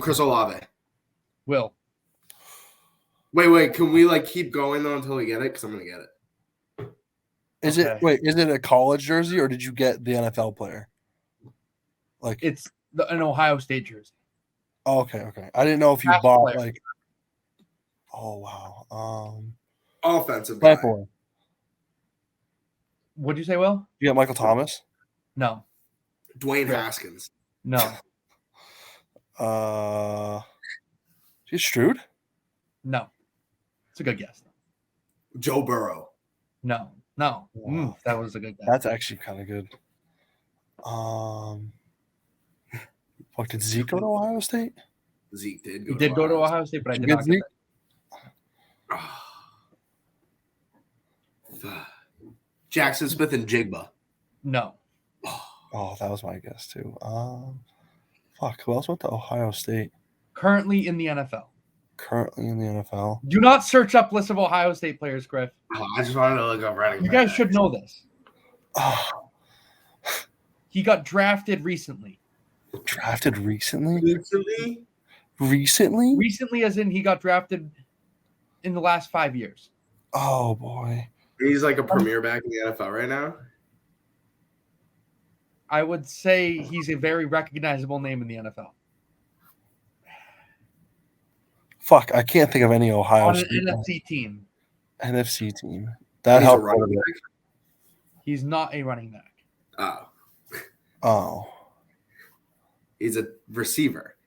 Chris Olave. Will. Wait. Can we keep going though until we get it? Because I'm gonna get it. Is it a college jersey or did you get the NFL player? It's an Ohio State jersey. Oh, okay. I didn't know if you Past bought player. Oh wow. Offensive guy. What'd you say, Will? You got Michael Thomas? No. Dwayne Haskins. No. He's Stroud? No. It's a good guess. Joe Burrow. No. Wow. That was a good guess. That's actually kind of good. Did Zeke go to Ohio State? Zeke did He did go to Ohio State, but I did not get that. Jackson Smith and Jigba. No. Oh, that was my guess too. Who else went to Ohio State? Currently in the NFL. Do not search up list of Ohio State players, Griff. I just wanted to look up running back. You guys should know this. He got drafted recently. Drafted recently? Recently? Recently, as in he got drafted in the last 5 years. Oh, boy. He's like a premier back in the NFL right now? I would say he's a very recognizable name in the NFL. Fuck, I can't think of any Ohio State. On an NFC team. NFC team. That helped. He's not a running back. Oh. He's a receiver.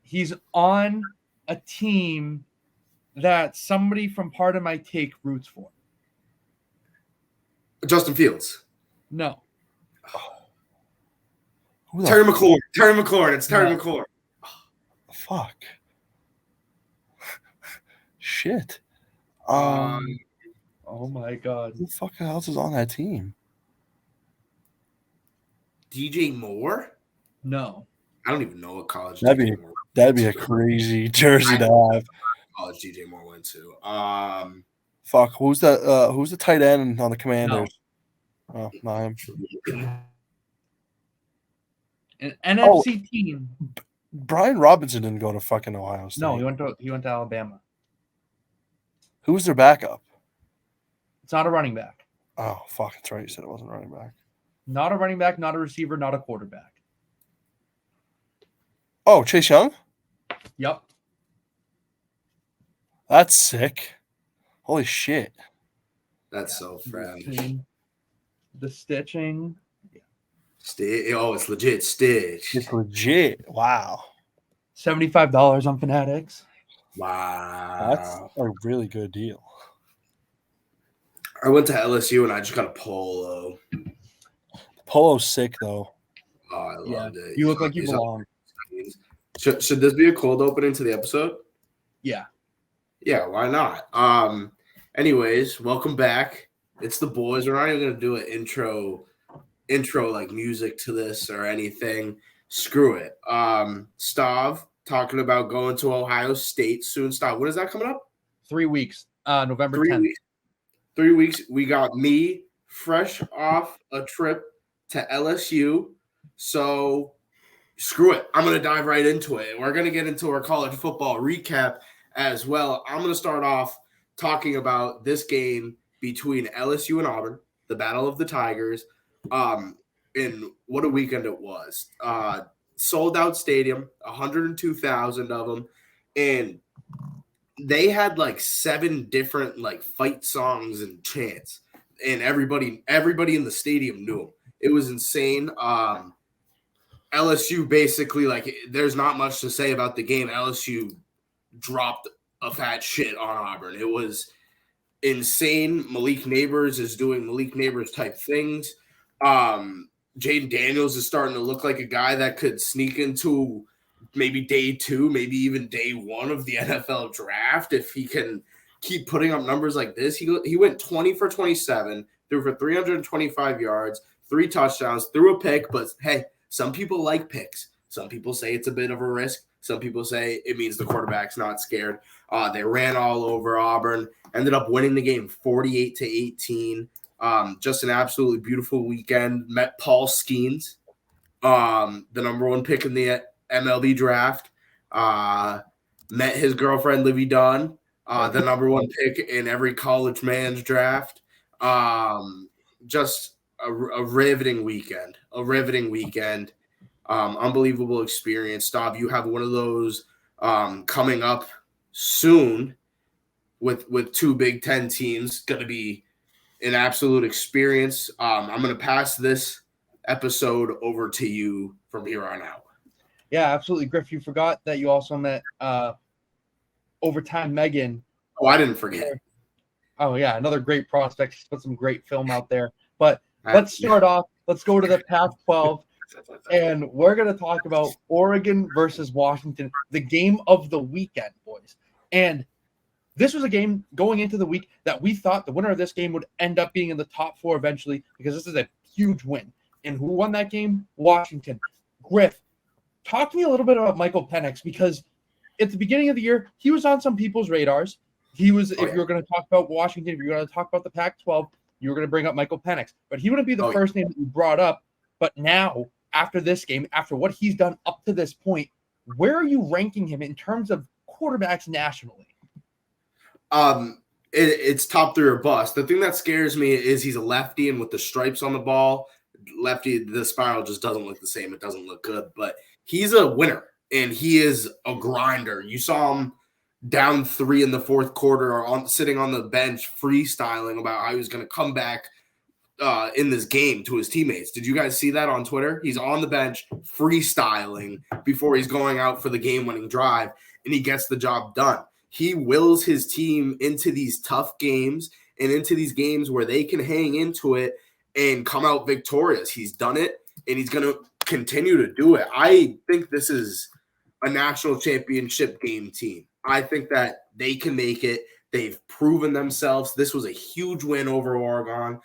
He's on a team that somebody from Part of My Take roots for. Justin Fields. No. Terry McLaurin. It's Terry McLaurin. Fuck. Shit. Oh my God. Who the fuck else is on that team? DJ Moore? No. I don't even know what college. That'd be a crazy jersey to have. College DJ Moore went to. Fuck. Who's the tight end on the Commanders? No. Oh, not him. An NFC team. Brian Robinson didn't go to fucking Ohio State. No, he went to Alabama. Who was their backup? It's not a running back. Oh, fuck. That's right. You said it wasn't a running back. Not a running back, not a receiver, not a quarterback. Oh, Chase Young? Yep. That's sick. Holy shit. That's so fresh. The stitching. It's legit Stitch. It's legit. Wow. $75 on Fanatics. Wow. That's a really good deal. I went to LSU and I just got a polo. The polo's sick, though. Oh, I loved it. You look like you belong. Should this be a cold opening to the episode? Yeah. Yeah, why not? Anyways, welcome back. It's the boys. We're not even going to do an intro like music to this or anything. Screw it. Stav talking about going to Ohio State soon. Stav, when is that coming up? 3 weeks. November 10th. 3 weeks. We got me fresh off a trip to LSU. So screw it. I'm going to dive right into it. We're going to get into our college football recap as well. I'm going to start off talking about this game between LSU and Auburn, the Battle of the Tigers. And what a weekend it was. Sold out stadium, 102,000 of them. And they had like 7 different like fight songs and chants. And everybody in the stadium knew them. It was insane. LSU basically, like, there's not much to say about the game. LSU dropped a fat shit on Auburn. It was insane. Malik Neighbors is doing Malik Neighbors type things. Jaden Daniels is starting to look like a guy that could sneak into maybe day 2, maybe even day 1 of the NFL draft if he can keep putting up numbers like this. He went 20 for 27, threw for 325 yards, 3 touchdowns, threw a pick, but hey, some people like picks. Some people say it's a bit of a risk. Some people say it means the quarterback's not scared. They ran all over Auburn, ended up winning the game 48-18. Just an absolutely beautiful weekend. Met Paul Skeens, the number 1 pick in the MLB draft. Met his girlfriend, Livy Dunn, the number one pick in every college man's draft. Just a riveting weekend. Unbelievable experience. Stav, you have one of those coming up soon with two Big Ten teams. Going to be an absolute experience. I'm going to pass this episode over to you from here on out. Yeah, absolutely. Griff, you forgot that you also met Overtime Megan. Oh, I didn't forget. Oh, yeah, another great prospect. She's put some great film out there. But let's start off. Let's go to the Pac-12, and we're going to talk about Oregon versus Washington, the game of the weekend, boys. And this was a game going into the week that we thought the winner of this game would end up being in the top 4 eventually, because this is a huge win. And who won that game? Washington. Griff, talk to me a little bit about Michael Penix, because at the beginning of the year, he was on some people's radars. He was, if you're going to talk about Washington, if you're going to talk about the Pac-12, you were going to bring up Michael Penix. But he wouldn't be the first name that you brought up. But now, after this game, after what he's done up to this point, where are you ranking him in terms of quarterbacks nationally? It's top 3 or bust. The thing that scares me is he's a lefty, and with the stripes on the ball, lefty, the spiral just doesn't look the same. It doesn't look good, but he's a winner, and he is a grinder. You saw him down 3 in the fourth quarter, or sitting on the bench freestyling about how he was going to come back in this game to his teammates. Did you guys see that on Twitter? He's on the bench freestyling before he's going out for the game-winning drive, and he gets the job done. He wills his team into these tough games and into these games where they can hang into it and come out victorious. He's done it, and he's going to continue to do it. I think this is a national championship game team. I think that they can make it. They've proven themselves. This was a huge win over Oregon.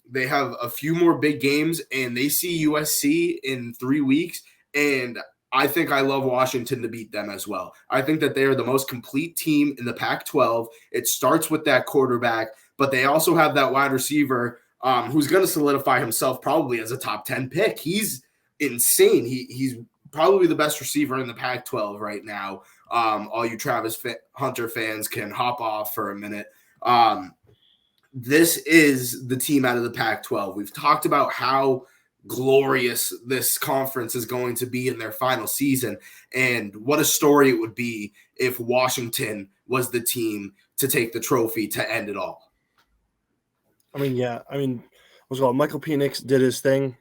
They have a few more big games, and they see USC in 3 weeks, and I think I love Washington to beat them as well. I think that they are the most complete team in the Pac-12. It starts with that quarterback, but they also have that wide receiver who's going to solidify himself probably as a top 10 pick. He's insane. He's probably the best receiver in the Pac-12 right now. All you Travis Hunter fans can hop off for a minute. This is the team out of the Pac-12. We've talked about how glorious this conference is going to be in their final season, and what a story it would be if Washington was the team to take the trophy to end it all. What's it called? Michael Penix did his thing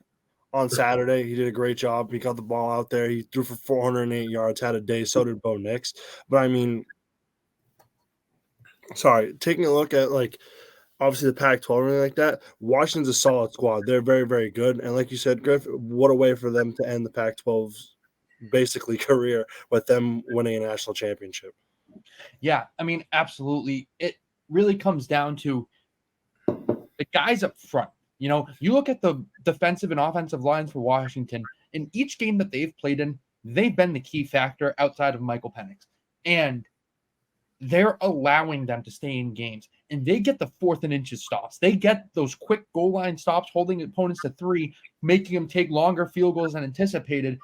on Saturday. He did a great job. He got the ball out there. He threw for 408 yards, had a day. So did Bo Nix. But taking a look at obviously the Pac-12 or anything like that, Washington's a solid squad. They're very, very good. And like you said, Griff, what a way for them to end the Pac-12's basically career with them winning a national championship. Yeah, absolutely. It really comes down to the guys up front. You look at the defensive and offensive lines for Washington. In each game that they've played in, they've been the key factor outside of Michael Penix. And they're allowing them to stay in games. And they get the 4th and inches stops. They get those quick goal line stops, holding opponents to 3, making them take longer field goals than anticipated.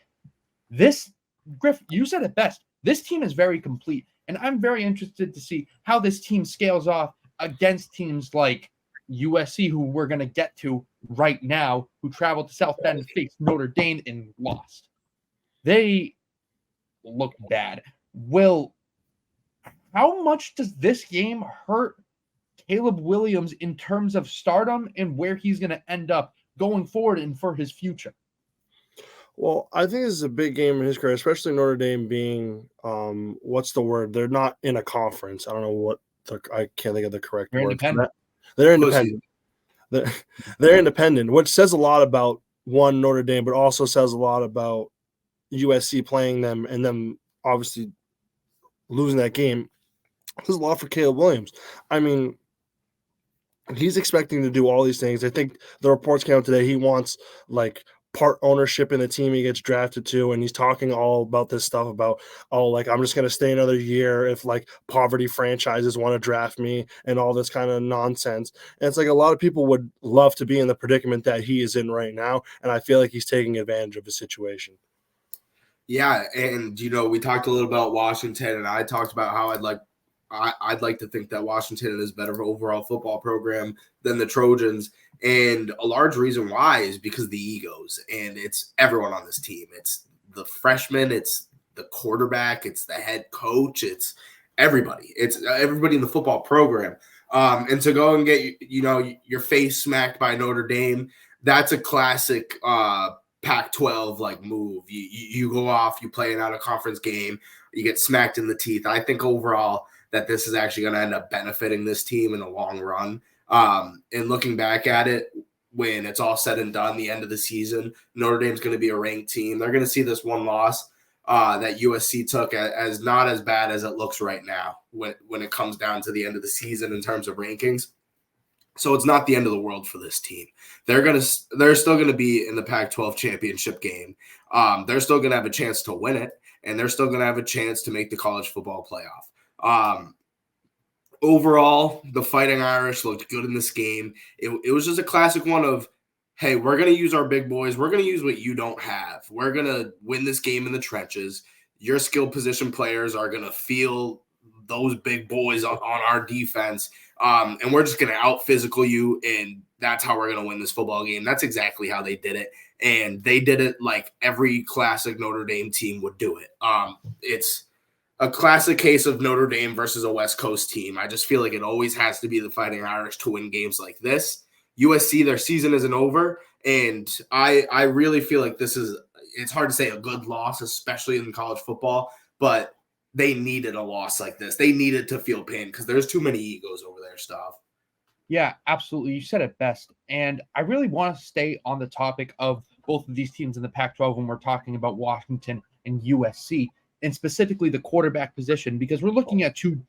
This, Griff, you said it best. This team is very complete. And I'm very interested to see how this team scales off against teams like USC, who we're going to get to right now, who traveled to South Bend and faced Notre Dame and lost. They look bad. How much does this game hurt Caleb Williams in terms of stardom and where he's going to end up going forward and for his future? Well, I think this is a big game in his career, especially Notre Dame being, what's the word? They're not in a conference. I don't know I can't think of the correct word. Independent. They're independent. They're independent, which says a lot about Notre Dame, but also says a lot about USC playing them and them obviously losing that game. This is a lot for Caleb Williams. He's expecting to do all these things. I think the reports came out today. He wants part ownership in the team he gets drafted to, and he's talking all about this stuff about, I'm just going to stay another year if poverty franchises want to draft me and all this kind of nonsense. And it's a lot of people would love to be in the predicament that he is in right now, and I feel like he's taking advantage of the situation. Yeah, and we talked a little about Washington, and I talked about how I'd like to think that Washington is a better overall football program than the Trojans, and a large reason why is because of the egos, and it's everyone on this team. It's the freshmen, it's the quarterback, it's the head coach, it's everybody. It's everybody in the football program. And to go and get your face smacked by Notre Dame, that's a classic Pac-12 like move. You go off, you play an out of conference game, you get smacked in the teeth. I think overall that this is actually going to end up benefiting this team in the long run. And looking back at it, when it's all said and done, the end of the season, Notre Dame's going to be a ranked team. They're going to see this one loss that USC took as not as bad as it looks right now when it comes down to the end of the season in terms of rankings. So it's not the end of the world for this team. They're still gonna be in the Pac-12 championship game. They're still gonna have a chance to win it, and they're still gonna have a chance to make the college football playoff. Overall, the Fighting Irish looked good in this game. It was just a classic one of, hey, we're gonna use our big boys. We're gonna use what you don't have. We're gonna win this game in the trenches. Your skill position players are gonna feel those big boys on our defense. And we're just going to out physical you, and that's how we're going to win this football game. That's exactly how they did it. And they did it like every classic Notre Dame team would do it. It's a classic case of Notre Dame versus a West Coast team. I just feel like it always has to be the Fighting Irish to win games like this. USC, their season isn't over. And I really feel like it's hard to say a good loss, especially in college football, but they needed a loss like this. They needed to feel pain because there's too many egos over there, Stav. Yeah, absolutely. You said it best. And I really want to stay on the topic of both of these teams in the Pac-12 when we're talking about Washington and USC, and specifically the quarterback position, because we're looking at two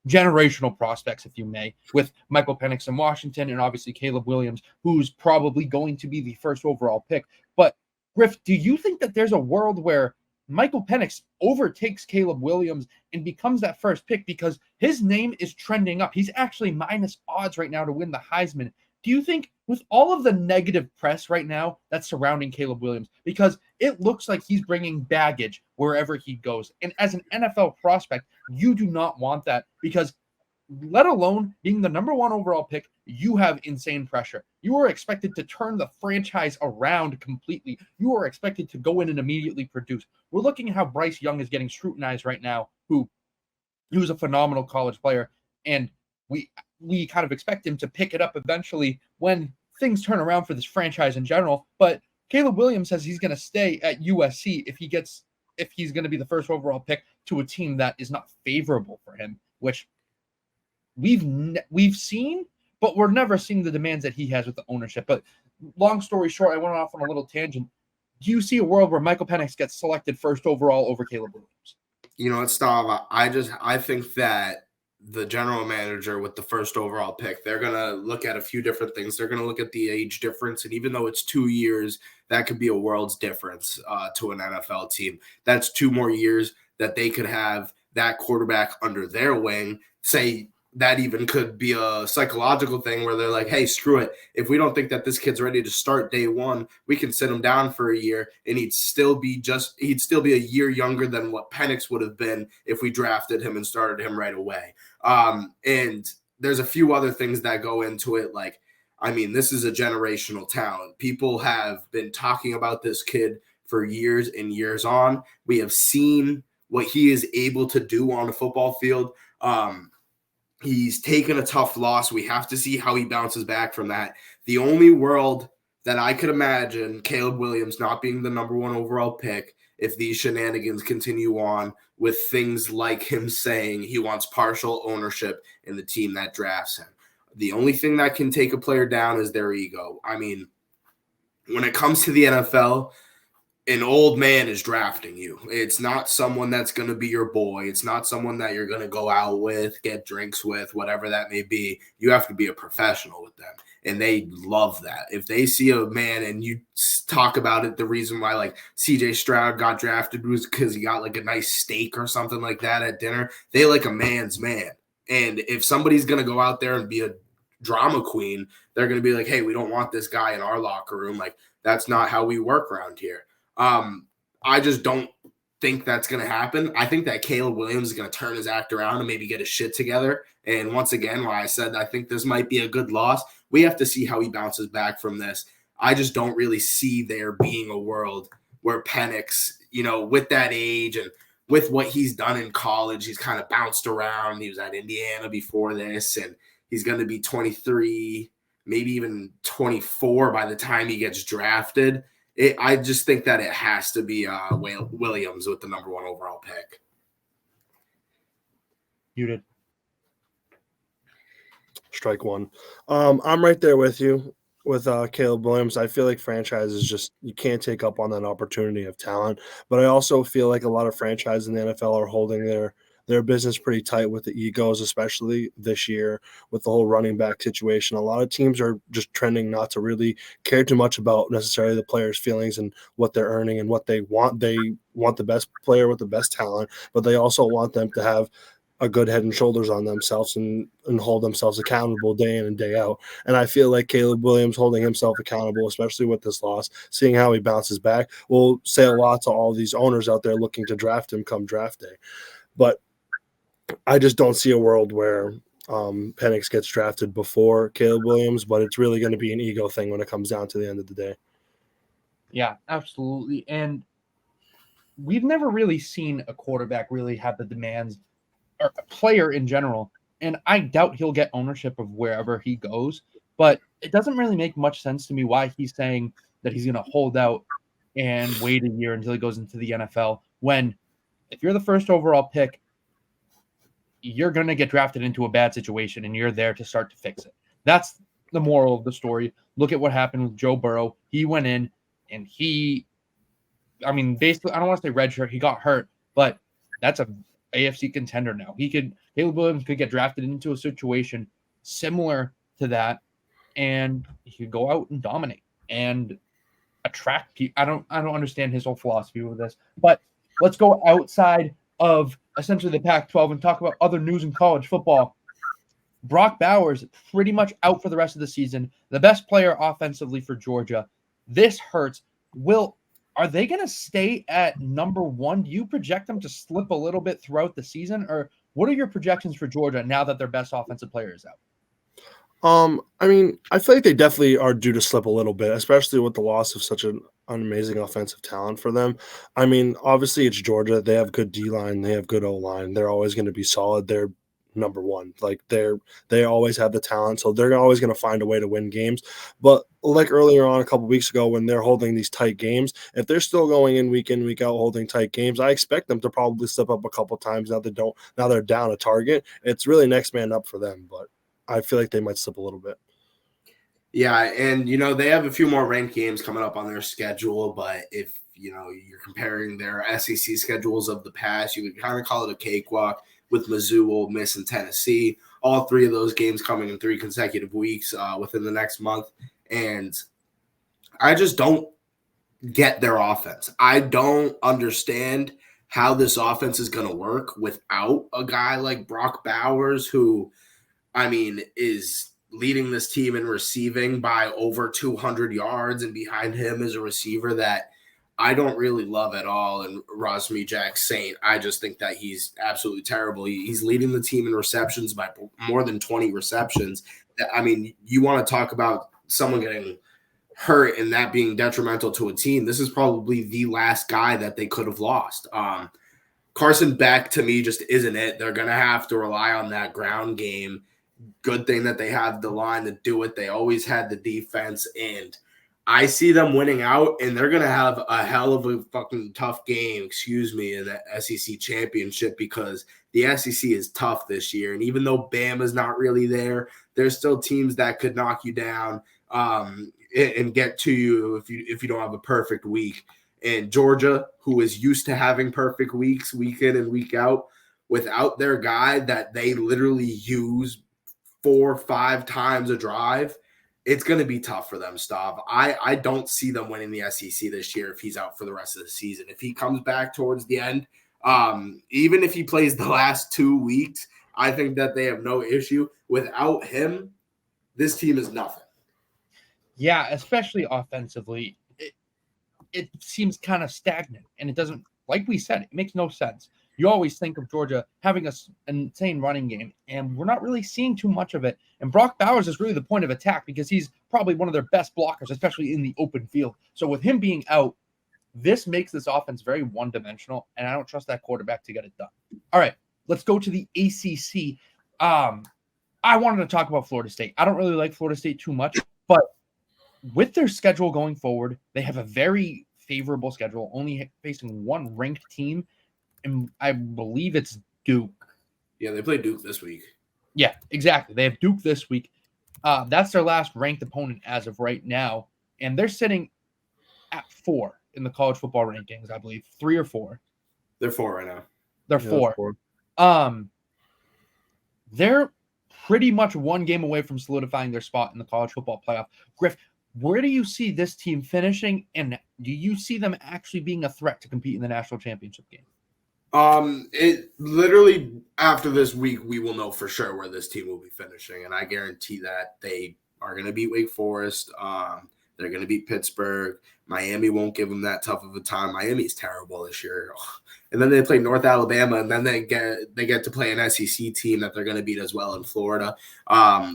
generational prospects, if you may, with Michael Penix in Washington and obviously Caleb Williams, who's probably going to be the first overall pick. But Griff, do you think that there's a world where Michael Penix overtakes Caleb Williams and becomes that first pick because his name is trending up? He's actually minus odds right now to win the Heisman. Do you think with all of the negative press right now that's surrounding Caleb Williams, because it looks like he's bringing baggage wherever he goes, and as an NFL prospect, you do not want that because let alone being the number one overall pick, you have insane pressure. You are expected to turn the franchise around completely. You are expected to go in and immediately produce. We're looking at how Bryce Young is getting scrutinized right now, who's a phenomenal college player, and we kind of expect him to pick it up eventually when things turn around for this franchise in general. But Caleb Williams says he's going to stay at USC if he's going to be the first overall pick to a team that is not favorable for him, which we've seen, but we're never seeing the demands that he has with the ownership. But long story short, I went off on a little tangent. Do you see a world where Michael Penix gets selected first overall over Caleb Williams? You know what, Stav? I think that the general manager with the first overall pick, they're going to look at a few different things. They're going to look at the age difference. And even though it's 2 years, that could be a world's difference to an NFL team. That's 2 more years that they could have that quarterback under their wing. Say, that even could be a psychological thing where they're like, hey, screw it. If we don't think that this kid's ready to start day one, we can sit him down for a year and he'd still be a year younger than what Penix would have been if we drafted him and started him right away. And there's a few other things that go into it. Like, I mean, this is a generational talent. People have been talking about this kid for years and years on. We have seen what he is able to do on a football field. He's taken a tough loss. We have to see how he bounces back from that. The only world that I could imagine Caleb Williams not being the number one overall pick if these shenanigans continue on with things like him saying he wants partial ownership in the team that drafts him. The only thing that can take a player down is their ego. I mean, when it comes to the NFL, an old man is drafting you. It's not someone that's going to be your boy. It's not someone that you're going to go out with, get drinks with, whatever that may be. You have to be a professional with them, and they love that. If they see a man and you talk about it, the reason why like CJ Stroud got drafted was because he got like a nice steak or something like that at dinner. They like a man's man. And if somebody's going to go out there and be a drama queen, they're going to be like, hey, we don't want this guy in our locker room. Like, that's not how we work around here. I just don't think that's going to happen. I think that Caleb Williams is going to turn his act around and maybe get his shit together. And once again, why I said I think this might be a good loss, we have to see how he bounces back from this. I just don't really see there being a world where Penix, with that age and with what he's done in college, he's kind of bounced around. He was at Indiana before this, and he's going to be 23, maybe even 24 by the time he gets drafted. I just think that it has to be Williams with the number 1 overall pick. You did. Strike one. I'm right there with you with Caleb Williams. I feel like franchises just, you can't take up on that opportunity of talent. But I also feel like a lot of franchises in the NFL are holding their business pretty tight with the egos, especially this year with the whole running back situation. A lot of teams are just trending not to really care too much about necessarily the players' feelings and what they're earning and what they want. They want the best player with the best talent, but they also want them to have a good head and shoulders on themselves and hold themselves accountable day in and day out. And I feel like Caleb Williams holding himself accountable, especially with this loss, seeing how he bounces back, will say a lot to all these owners out there looking to draft him come draft day. But I just don't see a world where Penix gets drafted before Caleb Williams, but it's really going to be an ego thing when it comes down to the end of the day. Yeah, absolutely. And we've never really seen a quarterback really have the demands, or a player in general, and I doubt he'll get ownership of wherever he goes, but it doesn't really make much sense to me why he's saying that he's going to hold out and wait a year until he goes into the NFL, when if you're the first overall pick, you're going to get drafted into a bad situation and you're there to start to fix it. That's the moral of the story. Look at what happened with Joe Burrow. He went in and basically, I don't want to say redshirt, he got hurt, but that's a AFC contender now. Caleb Williams could get drafted into a situation similar to that, and he could go out and dominate and attract people. I don't understand his whole philosophy with this, but let's go outside of essentially the Pac-12 and talk about other news in college football. Brock Bowers pretty much out for the rest of the season, the best player offensively for Georgia. This hurts. Are they going to stay at number 1? Do you project them to slip a little bit throughout the season, or what are your projections for Georgia now that their best offensive player is out? I feel like they definitely are due to slip a little bit, especially with the loss of such an amazing offensive talent for them. Obviously it's Georgia. They have good D-line. They have good O-line. They're always going to be solid. They're number 1. Like they always have the talent, so they're always going to find a way to win games. But like earlier on a couple weeks ago, when they're holding these tight games, if they're still going in, week out, holding tight games, I expect them to probably slip up a couple times. Now they're down a target. It's really next man up for them, but I feel like they might slip a little bit. Yeah, and they have a few more ranked games coming up on their schedule, but if you're comparing their SEC schedules of the past, you could kind of call it a cakewalk with Mizzou, Ole Miss, and Tennessee. All 3 of those games coming in 3 consecutive weeks within the next month. And I just don't get their offense. I don't understand how this offense is going to work without a guy like Brock Bowers, who, is leading this team in receiving by over 200 yards, and behind him is a receiver that I don't really love at all, and Rosmi Jack Saint. I just think that he's absolutely terrible. He's leading the team in receptions by more than 20 receptions. You want to talk about someone getting hurt and that being detrimental to a team. This is probably the last guy that they could have lost. Carson Beck, to me, just isn't it. They're going to have to rely on that ground game. Good thing that they have the line to do it. They always had the defense, and I see them winning out, and they're going to have a hell of a fucking tough game, in the SEC championship, because the SEC is tough this year. And even though Bama's not really there, there's still teams that could knock you down and get to you if you don't have a perfect week. And Georgia, who is used to having perfect weeks, week in and week out, without their guy that they literally use 4 or 5 times a drive, it's going to be tough for them, Stav. I don't see them winning the SEC this year if he's out for the rest of the season. If he comes back towards the end, even if he plays the last 2 weeks, I think that they have no issue. Without him, this team is nothing. Yeah, especially offensively. It seems kind of stagnant, and it doesn't like we said, it makes no sense. You always think of Georgia having an insane running game, and we're not really seeing too much of it. And Brock Bowers is really the point of attack because he's probably one of their best blockers, especially in the open field. So with him being out, this makes this offense very one-dimensional, and I don't trust that quarterback to get it done. All right, let's go to the ACC. I wanted to talk about Florida State. I don't really like Florida State too much, but with their schedule going forward, they have a very favorable schedule, only facing one ranked team, and I believe it's Duke. Yeah, they play Duke this week. Yeah, exactly. They have Duke this week. That's their last ranked opponent as of right now, and they're sitting at 4 in the college football rankings, I believe. 3 or 4. They're 4 right now. They're 4. They're pretty much one game away from solidifying their spot in the college football playoff. Griff, where do you see this team finishing, and do you see them actually being a threat to compete in the national championship game? It literally after this week, we will know for sure where this team will be finishing, and I guarantee that they are going to beat Wake Forest. They're going to beat Pittsburgh. Miami won't give them that tough of a time. Miami's terrible this year. And then they play North Alabama, and then they get to play an SEC team that they're going to beat as well in Florida,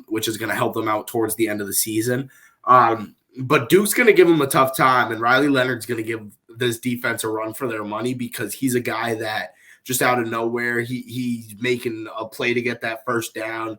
which is going to help them out towards the end of the season. But Duke's going to give them a tough time, and Riley Leonard's going to give this defense a run for their money because he's a guy that just out of nowhere, he's making a play to get that first down,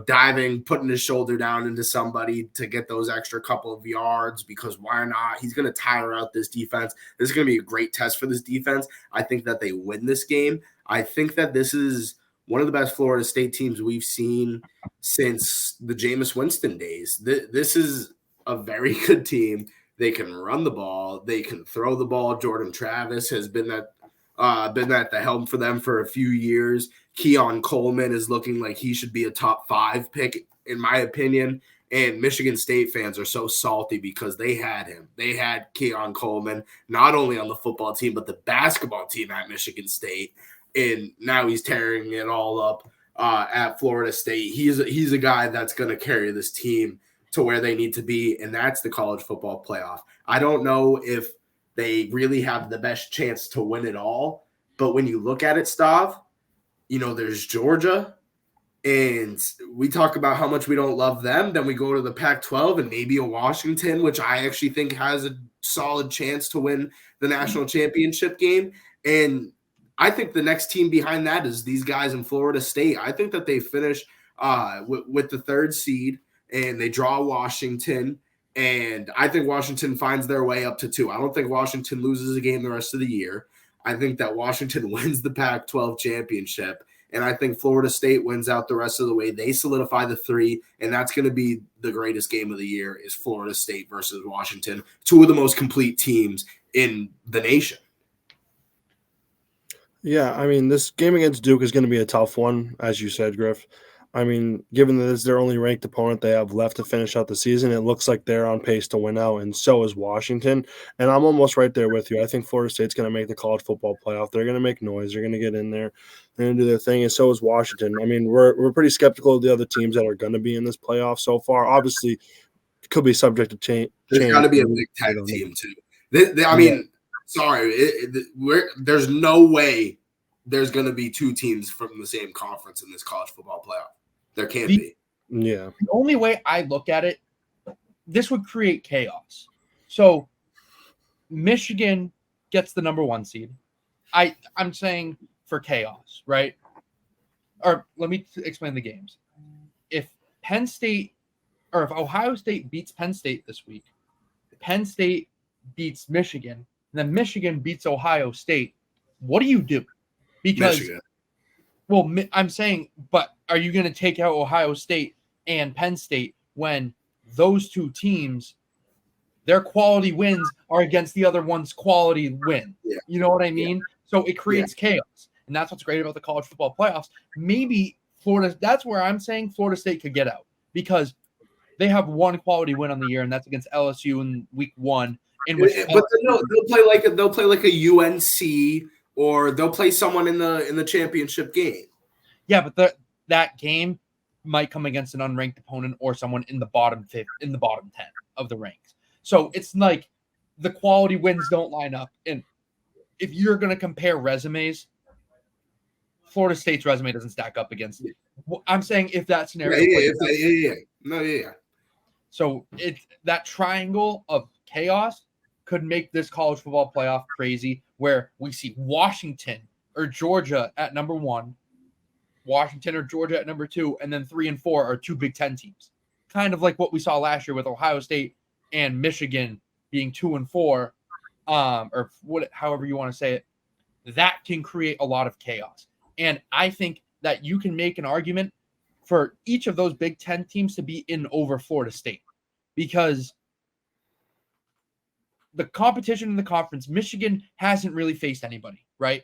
diving, putting his shoulder down into somebody to get those extra couple of yards because why not? He's going to tire out this defense. This is going to be a great test for this defense. I think that they win this game. I think that this is one of the best Florida State teams we've seen since the Jameis Winston days. This is a very good team. They can run the ball. They can throw the ball. Jordan Travis has been at the helm for them for a few years. Keon Coleman is looking like he should be a top 5 pick, in my opinion. And Michigan State fans are so salty because they had him. They had Keon Coleman, not only on the football team, but the basketball team at Michigan State. And now he's tearing it all up at Florida State. He's a guy that's going to carry this team to where they need to be, and that's the college football playoff. I don't know if they really have the best chance to win it all, but when you look at it, Stav, there's Georgia, and we talk about how much we don't love them. Then we go to the Pac-12 and maybe a Washington, which I actually think has a solid chance to win the national championship game. And I think the next team behind that is these guys in Florida State. I think that they finish with the 3rd seed, and they draw Washington, and I think Washington finds their way up to 2. I don't think Washington loses a game the rest of the year. I think that Washington wins the Pac-12 championship, and I think Florida State wins out the rest of the way. They solidify the 3, and that's going to be the greatest game of the year is Florida State versus Washington, 2 of the most complete teams in the nation. Yeah, I mean, this game against Duke is going to be a tough one, as you said, Griff. I mean, given that it's their only ranked opponent they have left to finish out the season, it looks like they're on pace to win out, and so is Washington. And I'm almost right there with you. I think Florida State's going to make the college football playoff. They're going to make noise. They're going to get in there. They're going to do their thing, and so is Washington. I mean, we're pretty skeptical of the other teams that are going to be in this playoff so far. Obviously, it could be subject to change. There's got to be a Big Ten team, too. There's no way there's going to be 2 teams from the same conference in this college football playoff. There can't be. Yeah. The only way I look at it, this would create chaos. So Michigan gets the number 1 seed. I'm saying for chaos, right? Or let me explain the games. If Penn State or if Ohio State beats Penn State this week, Penn State beats Michigan, and then Michigan beats Ohio State, what do you do? Because Michigan. Well, I'm saying, but are you going to take out Ohio State and Penn State when those 2 teams, their quality wins are against the other one's quality win? Yeah. You know what I mean? Yeah. So it creates chaos. And that's what's great about the college football playoffs. Maybe that's where I'm saying Florida State could get out because they have 1 quality win on the year, and that's against LSU in week 1. But they'll play like a UNC, or they'll play someone in the championship game. Yeah, but that game might come against an unranked opponent or someone in the bottom 10 of the ranks. So it's like the quality wins don't line up. And if you're going to compare resumes, Florida State's resume doesn't stack up against it. I'm saying if that scenario plays out. So that triangle of chaos could make this college football playoff crazy, where we see Washington or Georgia at number 1, Washington or Georgia at number 2, and then 3 and 4 are 2 Big Ten teams. Kind of like what we saw last year with Ohio State and Michigan being 2 and 4, or however you want to say it. That can create a lot of chaos. And I think that you can make an argument for each of those Big Ten teams to be in over Florida State, because the competition in the conference, Michigan hasn't really faced anybody, right?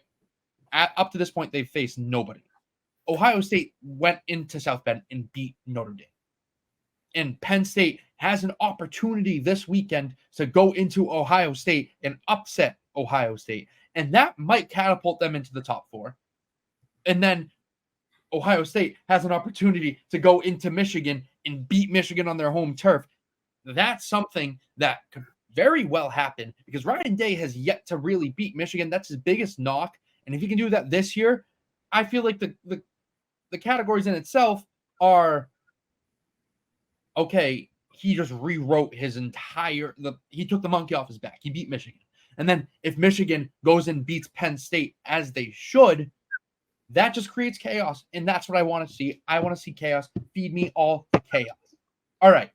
Up to this point, they've faced nobody. Ohio State went into South Bend and beat Notre Dame. And Penn State has an opportunity this weekend to go into Ohio State and upset Ohio State. And that might catapult them into the top 4. And then Ohio State has an opportunity to go into Michigan and beat Michigan on their home turf. That's something that could very well happen, because Ryan Day has yet to really beat Michigan. That's his biggest knock. And if he can do that this year, I feel like the categories in itself are, okay, he just rewrote his entire he took the monkey off his back. He beat Michigan. And then if Michigan goes and beats Penn State as they should, that just creates chaos. And that's what I want to see. I want to see chaos. Feed me all the chaos. All right.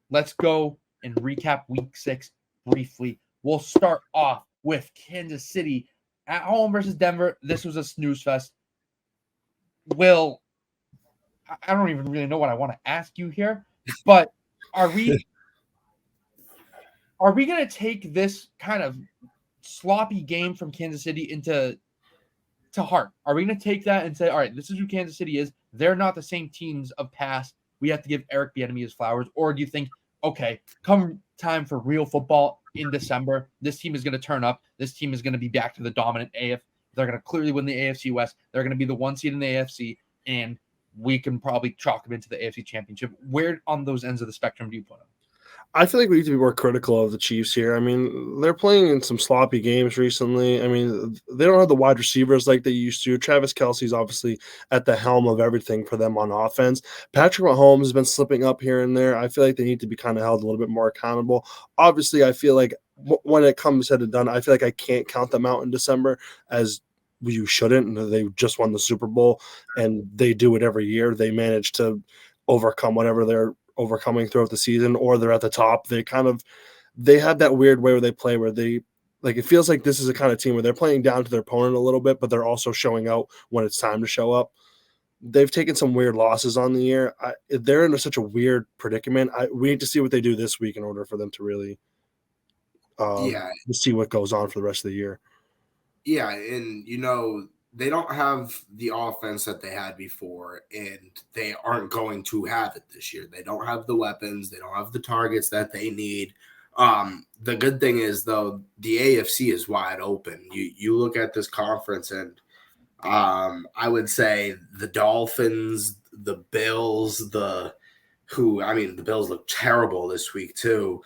Let's go and recap week 6 briefly. We'll start off with Kansas City at home versus Denver. This was a snooze fest. Will, I don't even really know what I want to ask you here, but are we going to take this kind of sloppy game from Kansas City to heart? Are we going to take that and say, all right, this is who Kansas City is. They're not the same teams of past. We have to give Eric Bieniemy his flowers. Or do you think, okay, come time for real football in December, this team is going to turn up. This team is going to be back to the dominant AF. They're going to clearly win the AFC West. They're going to be the 1 seed in the AFC, and we can probably chalk them into the AFC Championship. Where on those ends of the spectrum do you put them? I feel like we need to be more critical of the Chiefs here. I mean, they're playing in some sloppy games recently. I mean, they don't have the wide receivers like they used to. Travis Kelce's obviously at the helm of everything for them on offense. Patrick Mahomes has been slipping up here and there. I feel like they need to be kind of held a little bit more accountable. Obviously, I feel like when it comes said and done, I feel like I can't count them out in December, as you shouldn't. They just won the Super Bowl, and they do it every year. They manage to overcome whatever they're overcoming throughout the season, or they're at the top. They have that weird way where they play where they, like, it feels like this is a kind of team where they're playing down to their opponent a little bit, but they're also showing out when it's time to show up. They've taken some weird losses on the year. They're in such a weird predicament. We need to see what they do this week in order for them to really see what goes on for the rest of the year. Yeah, and they don't have the offense that they had before, and they aren't going to have it this year. They don't have the weapons. They don't have the targets that they need. The good thing is, though, the AFC is wide open. You look at this conference, and I would say the Dolphins, the Bills, the Bills look terrible this week too.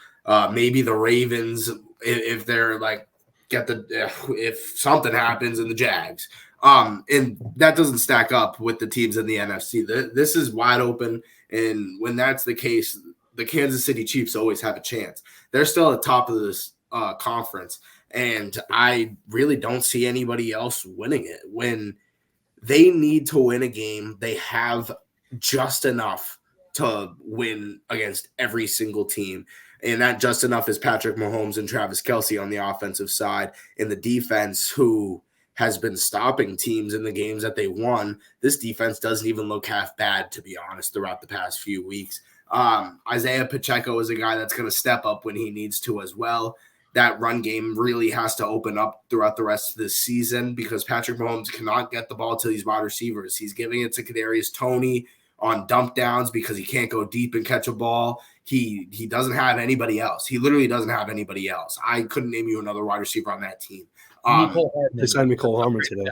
Maybe the Ravens, if they're like, if something happens, in the Jags. And that doesn't stack up with the teams in the NFC. This is wide open, and when that's the case, the Kansas City Chiefs always have a chance. They're still at the top of this conference, and I really don't see anybody else winning it. When they need to win a game, they have just enough to win against every single team. And that just enough is Patrick Mahomes and Travis Kelce on the offensive side, and the defense, who has been stopping teams in the games that they won. This defense doesn't even look half bad, to be honest, throughout the past few weeks. Isaiah Pacheco is a guy that's going to step up when he needs to as well. That run game really has to open up throughout the rest of this season, because Patrick Mahomes cannot get the ball to these wide receivers. He's giving it to Kadarius Toney on dump downs because he can't go deep and catch a ball. He doesn't have anybody else. He literally doesn't have anybody else. I couldn't name you another wide receiver on that team. They signed Mecole Hardman today.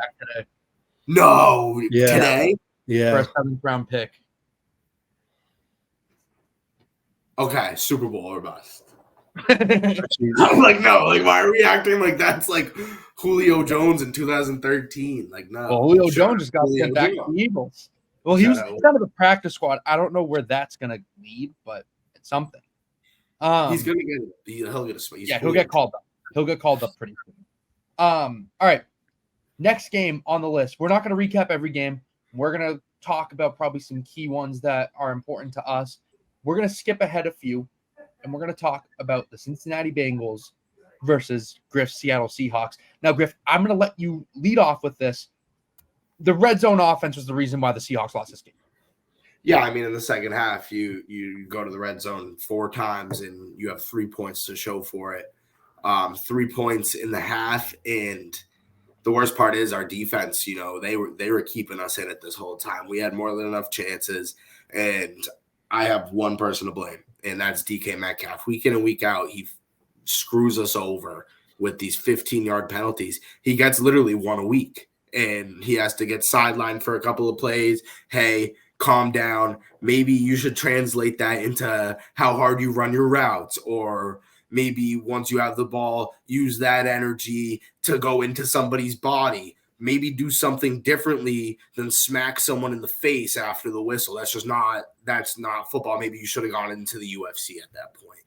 No, yeah. Today? Yeah. For a 7th round pick. Okay, Super Bowl or bust. I'm like, no, like, why are we acting like that's like Julio Jones in 2013? Like, no. Well, Julio Jones just got Julio sent back to Jones. the Eagles. Well, he's out of the practice squad. I don't know where that's going to lead, but it's something. He's going to he'll get a space. Yeah, he'll get called up. He'll get called up pretty soon. All right. Next game on the list. We're not going to recap every game. We're going to talk about probably some key ones that are important to us. We're going to skip ahead a few, and we're going to talk about the Cincinnati Bengals versus Griff's Seattle Seahawks. Now, Griff, I'm going to let you lead off with this. The red zone offense was the reason why the Seahawks lost this game. Yeah, I mean, in the second half, you go to the red zone 4 times, and you have 3 points to show for it. 3 points in the half, and the worst part is our defense. You know, they were keeping us in it this whole time. We had more than enough chances, and I have one person to blame, and that's DK Metcalf. Week in and week out, he screws us over with these 15-yard penalties. He gets literally 1 a week, and he has to get sidelined for a couple of plays. Hey, calm down. Maybe you should translate that into how hard you run your routes, or maybe once you have the ball, use that energy to go into somebody's body. Maybe do something differently than smack someone in the face after the whistle. That's not football. Maybe you should have gone into the UFC at that point.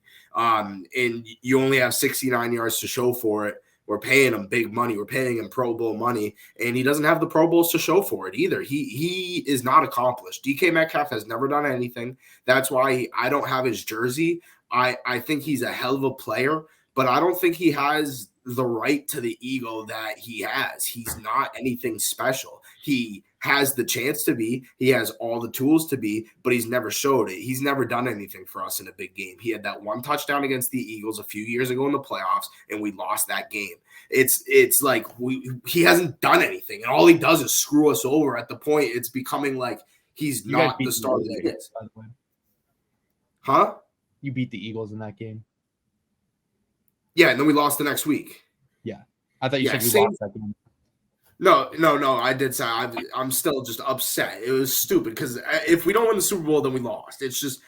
And you only have 69 yards to show for it. We're paying him big money. We're paying him Pro Bowl money, and he doesn't have the Pro Bowls to show for it either. He is not accomplished. DK Metcalf has never done anything. That's why I don't have his jersey. I think he's a hell of a player, but I don't think he has the right to the ego that he has. He's not anything special. He has the chance to be. He has all the tools to be, but he's never showed it. He's never done anything for us in a big game. He had that 1 touchdown against the Eagles a few years ago in the playoffs, and we lost that game. It's like he hasn't done anything, and all he does is screw us over. At the point, it's becoming like he's not the star that he is. Huh? You beat the Eagles in that game. Yeah, and then we lost the next week. Yeah. I thought you said you lost that game. No. I did say I'm still just upset. It was stupid because if we don't win the Super Bowl, then we lost. It's just,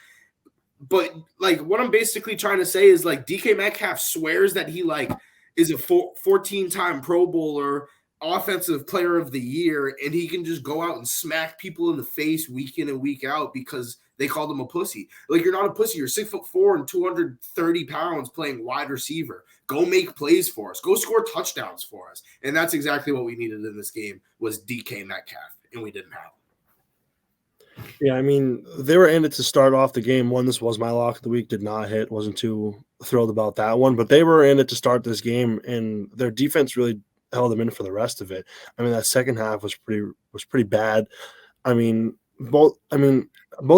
but like what I'm basically trying to say is like DK Metcalf swears that he like is a 14-time Pro Bowler, offensive player of the year, and he can just go out and smack people in the face week in and week out because they called him a pussy. Like, you're not a pussy. You're 6'4" and 230 pounds playing wide receiver. Go make plays for us. Go score touchdowns for us. And that's exactly what we needed in this game was DK Metcalf, and we didn't have him. Yeah, I mean, they were in it to start off the game. This was my lock of the week. Did not hit. Wasn't too thrilled about that one. But they were in it to start this game, and their defense really held them in for the rest of it. I mean, that second half was pretty bad. I mean, both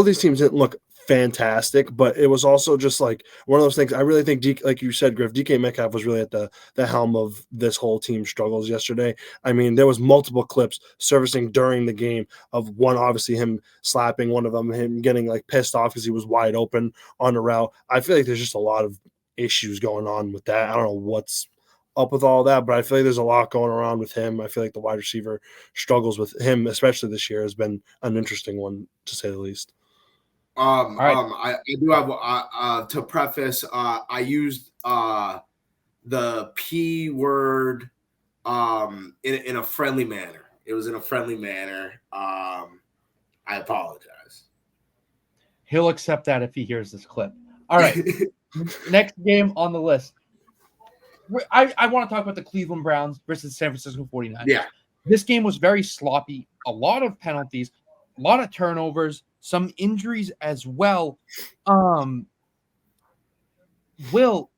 these teams didn't look fantastic, but it was also just like one of those things. I really think, like you said, Griff, DK Metcalf was really at the helm of this whole team's struggles yesterday. I mean, there was multiple clips surfacing during the game of one, obviously him slapping one of them, him getting like pissed off because he was wide open on the route. I feel like there's just a lot of issues going on with that. I don't know what's up with all that, but I feel like there's a lot going around with him. I feel like the wide receiver struggles with him, especially this year, has been an interesting one to say the least. I do have to preface. I used the P word in a friendly manner. It was in a friendly manner. I apologize. He'll accept that if he hears this clip. All right. Next game on the list. I want to talk about the Cleveland Browns versus San Francisco 49ers. Yeah. This game was very sloppy. A lot of penalties, a lot of turnovers, some injuries as well. Will,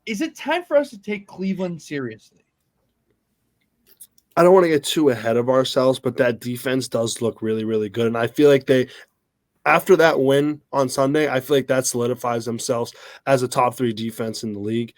is it time for us to take Cleveland seriously? I don't want to get too ahead of ourselves, but that defense does look really, really good. And I feel like after that win on Sunday, I feel like that solidifies themselves as a top 3 defense in the league.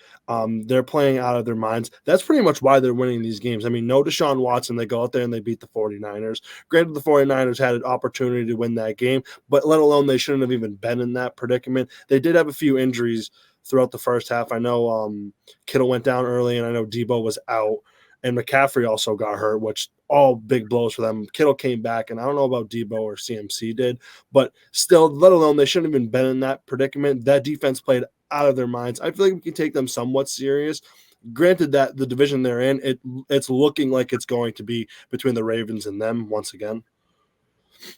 They're playing out of their minds. That's pretty much why they're winning these games. I mean, no Deshaun Watson. They go out there and they beat the 49ers. Granted, the 49ers had an opportunity to win that game, but let alone they shouldn't have even been in that predicament. They did have a few injuries throughout the first half. I know Kittle went down early, and I know Debo was out. And McCaffrey also got hurt, which all big blows for them. Kittle came back, and I don't know about Debo or CMC did, but still, let alone they shouldn't have even been in that predicament. That defense played out of their minds. I feel like we can take them somewhat serious. Granted that the division they're in, it's looking like it's going to be between the Ravens and them once again.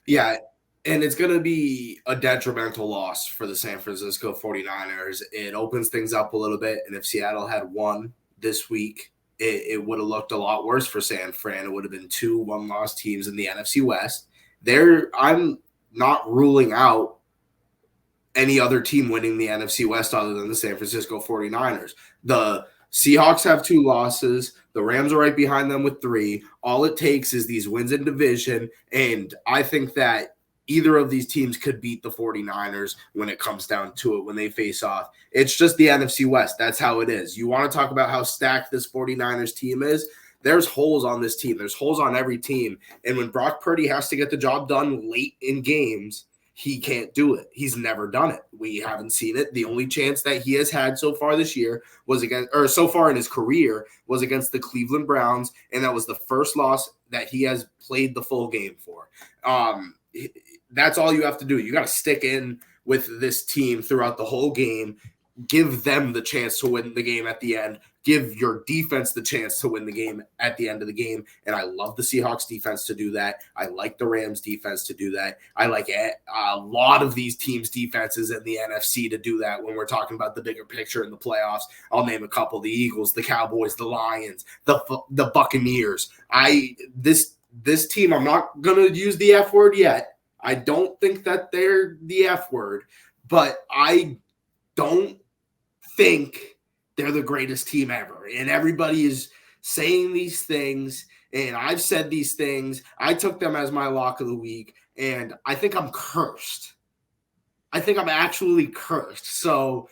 Yeah, and it's going to be a detrimental loss for the San Francisco 49ers. It opens things up a little bit, and if Seattle had won this week, it would have looked a lot worse for San Fran. It would have been 2 one-loss teams in the NFC West. I'm not ruling out any other team winning the NFC West other than the San Francisco 49ers. The Seahawks have 2 losses. The Rams are right behind them with 3. All it takes is these wins in division, and I think that either of these teams could beat the 49ers when it comes down to it, when they face off. It's just the NFC West. That's how it is. You want to talk about how stacked this 49ers team is? There's holes on this team. There's holes on every team. And when Brock Purdy has to get the job done late in games, he can't do it. He's never done it. We haven't seen it. The only chance that he has had so far this year was so far in his career was against the Cleveland Browns, and that was the first loss that he has played the full game for. That's all you have to do. You got to stick in with this team throughout the whole game. Give them the chance to win the game at the end. Give your defense the chance to win the game at the end of the game. And I love the Seahawks defense to do that. I like the Rams defense to do that. I like a lot of these teams' defenses in the NFC to do that when we're talking about the bigger picture in the playoffs. I'll name a couple: the Eagles, the Cowboys, the Lions, the Buccaneers. This team, I'm not going to use the F word yet. I don't think that they're the F word, but I don't think they're the greatest team ever. And everybody is saying these things, and I've said these things. I took them as my lock of the week, and I think I'm cursed. I think I'm actually cursed. So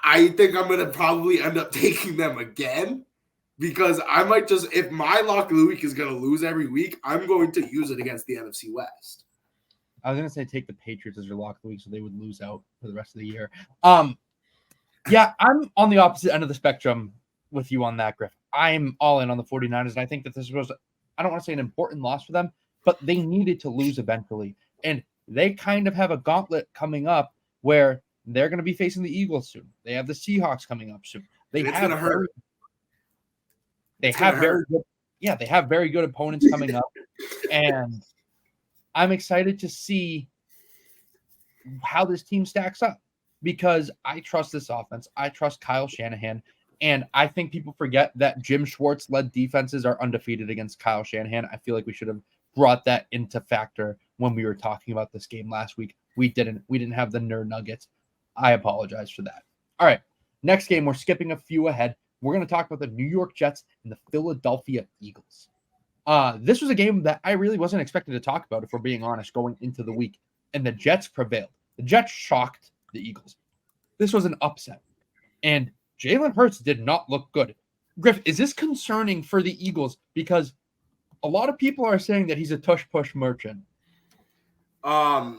I think I'm going to probably end up taking them again, because I might just, if my lock of the week is going to lose every week, I'm going to use it against the NFC West. I was going to say take the Patriots as your lock of the week so they would lose out for the rest of the year. Yeah, I'm on the opposite end of the spectrum with you on that, Griff. I'm all in on the 49ers, and I think that this was, I don't want to say an important loss for them, but they needed to lose eventually. And they kind of have a gauntlet coming up where they're going to be facing the Eagles soon. They have the Seahawks coming up soon. They have very good opponents coming up, and I'm excited to see how this team stacks up, because I trust this offense. I trust Kyle Shanahan, and I think people forget that Jim Schwartz-led defenses are undefeated against Kyle Shanahan. I feel like we should have brought that into factor when we were talking about this game last week. We didn't have the nerd nuggets. I apologize for that. All right, next game, we're skipping a few ahead. We're going to talk about the New York Jets and the Philadelphia Eagles. This was a game that I really wasn't expected to talk about, if we're being honest, going into the week, and the Jets prevailed. The Jets shocked the Eagles. This was an upset, and Jalen Hurts did not look good. Griff, is this concerning for the Eagles? Because a lot of people are saying that he's a tush-push merchant. I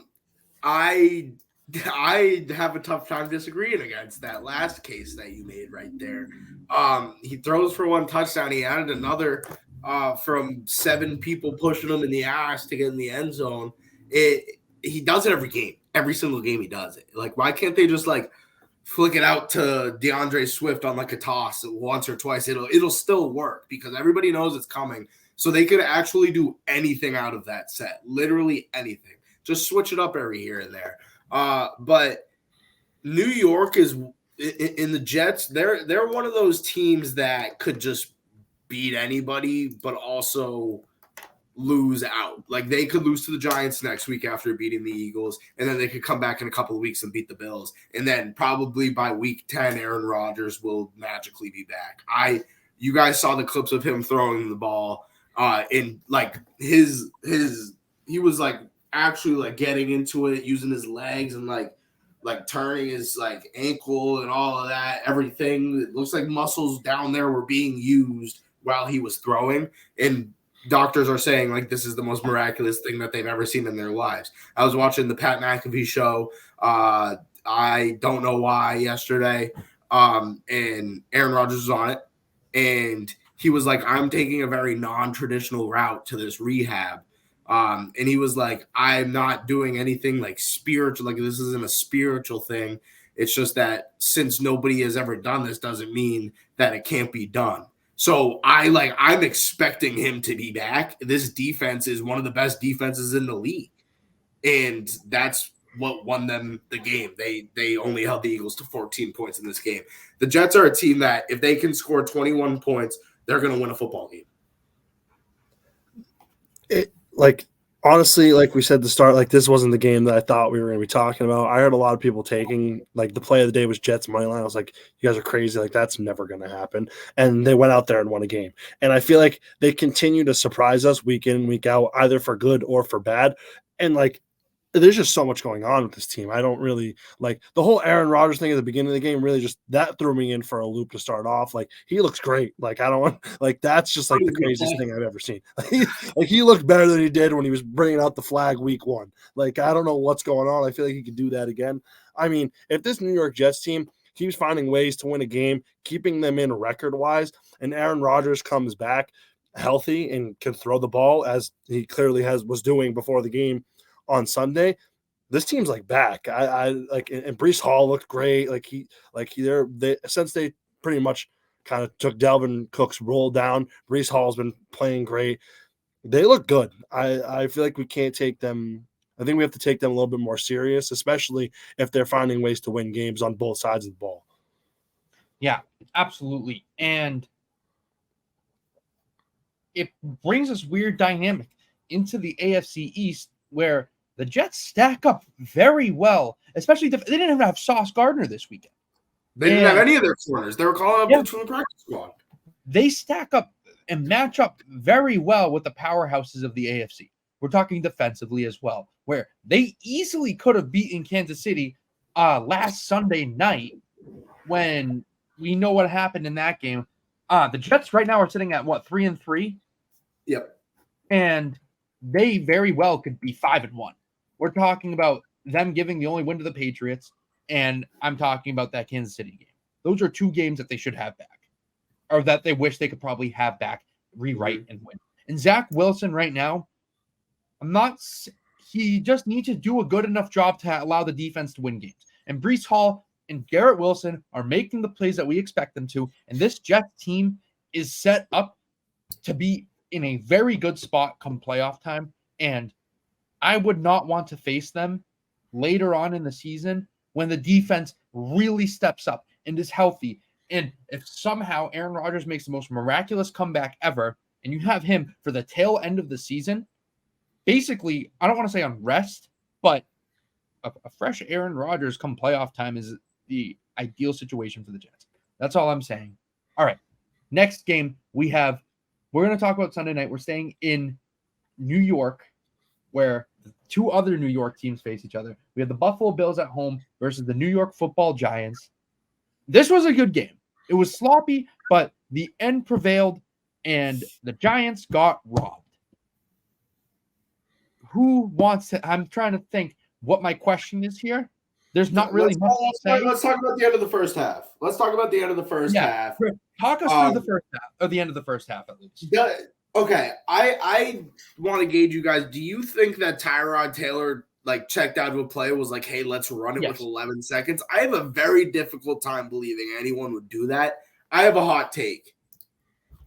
have a tough time disagreeing against that last case that you made right there. He throws for 1 touchdown. He added another from 7 people pushing him in the ass to get in the end zone. He does it every game. Every single game he does it. Like, why can't they just flick it out to DeAndre Swift on a toss once or twice? It'll still work, because everybody knows it's coming. So they could actually do anything out of that set. Literally anything. Just switch it up every here and there. But New York is in the Jets. They're one of those teams that could just beat anybody, but also lose out. Like, they could lose to the Giants next week after beating the Eagles, and then they could come back in a couple of weeks and beat the Bills. And then probably by week 10, Aaron Rodgers will magically be back. You guys saw the clips of him throwing the ball in he was actually getting into it, using his legs and turning his ankle and all of that, everything. It looks like muscles down there were being used while he was throwing, and doctors are saying this is the most miraculous thing that they've ever seen in their lives. I was watching the Pat McAfee show. I don't know why yesterday, and Aaron Rodgers was on it, and he was like, "I'm taking a very non-traditional route to this rehab." And he was like, "I'm not doing anything spiritual. This isn't a spiritual thing." It's just that since nobody has ever done this doesn't mean that it can't be done. So I'm expecting him to be back. This defense is one of the best defenses in the league. And that's what won them the game. They only held the Eagles to 14 points in this game. The Jets are a team that if they can score 21 points, they're going to win a football game. Honestly, like we said at the start, like this wasn't the game that I thought we were going to be talking about. I heard a lot of people taking like the play of the day was Jets money line. I was like, you guys are crazy. Like that's never going to happen. And they went out there and won a game. And I feel like they continue to surprise us week in, week out, either for good or for bad. And like, there's just so much going on with this team. I don't really like the whole Aaron Rodgers thing at the beginning of the game. Really, just that threw me in for a loop to start off. Like he looks great. Like I don't want like that's just like the craziest thing I've ever seen. Like he looked better than he did when he was bringing out the flag week 1. Like I don't know what's going on. I feel like he could do that again. I mean, if this New York Jets team keeps finding ways to win a game, keeping them in record wise, and Aaron Rodgers comes back healthy and can throw the ball as he clearly was doing before the game on Sunday, this team's like back. I like, and Breece Hall looked great. Since they pretty much kind of took Dalvin Cook's role down, Breece Hall's been playing great. They look good. I feel like we can't take them. I think we have to take them a little bit more serious, especially if they're finding ways to win games on both sides of the ball. Yeah, absolutely. And it brings this weird dynamic into the AFC East where the Jets stack up very well, especially they didn't even have Sauce Gardner this weekend. They didn't have any of their corners. They were calling up between the practice squad. They stack up and match up very well with the powerhouses of the AFC. We're talking defensively as well, where they easily could have beaten Kansas City last Sunday night when we know what happened in that game. The Jets right now are sitting at, 3-3? Yep. And they very well could be 5-1. We're talking about them giving the only win to the Patriots, and I'm talking about that Kansas City game. Those are 2 games that they should have back, or that they wish they could probably have back, rewrite, and win. And Zach Wilson right now, he just needs to do a good enough job to allow the defense to win games. And Breece Hall and Garrett Wilson are making the plays that we expect them to, and this Jets team is set up to be in a very good spot come playoff time, and I would not want to face them later on in the season when the defense really steps up and is healthy. And if somehow Aaron Rodgers makes the most miraculous comeback ever, and you have him for the tail end of the season, basically, I don't want to say on rest, but a fresh Aaron Rodgers come playoff time is the ideal situation for the Jets. That's all I'm saying. All right, next game we're going to talk about Sunday night. We're staying in New York, where 2 other New York teams face each other. We have the Buffalo Bills at home versus the New York Football Giants. This was a good game. It was sloppy, but the end prevailed, and the Giants got robbed. Who wants to? I'm trying to think what my question is here. There's not really much to say. Let's talk about the end of the first half. Half. Talk us through the first half, or the end of the first half at least. Okay, I want to gauge you guys. Do you think that Tyrod Taylor checked out of a play, was like, hey, let's run it with 11 seconds? I have a very difficult time believing anyone would do that. I have a hot take.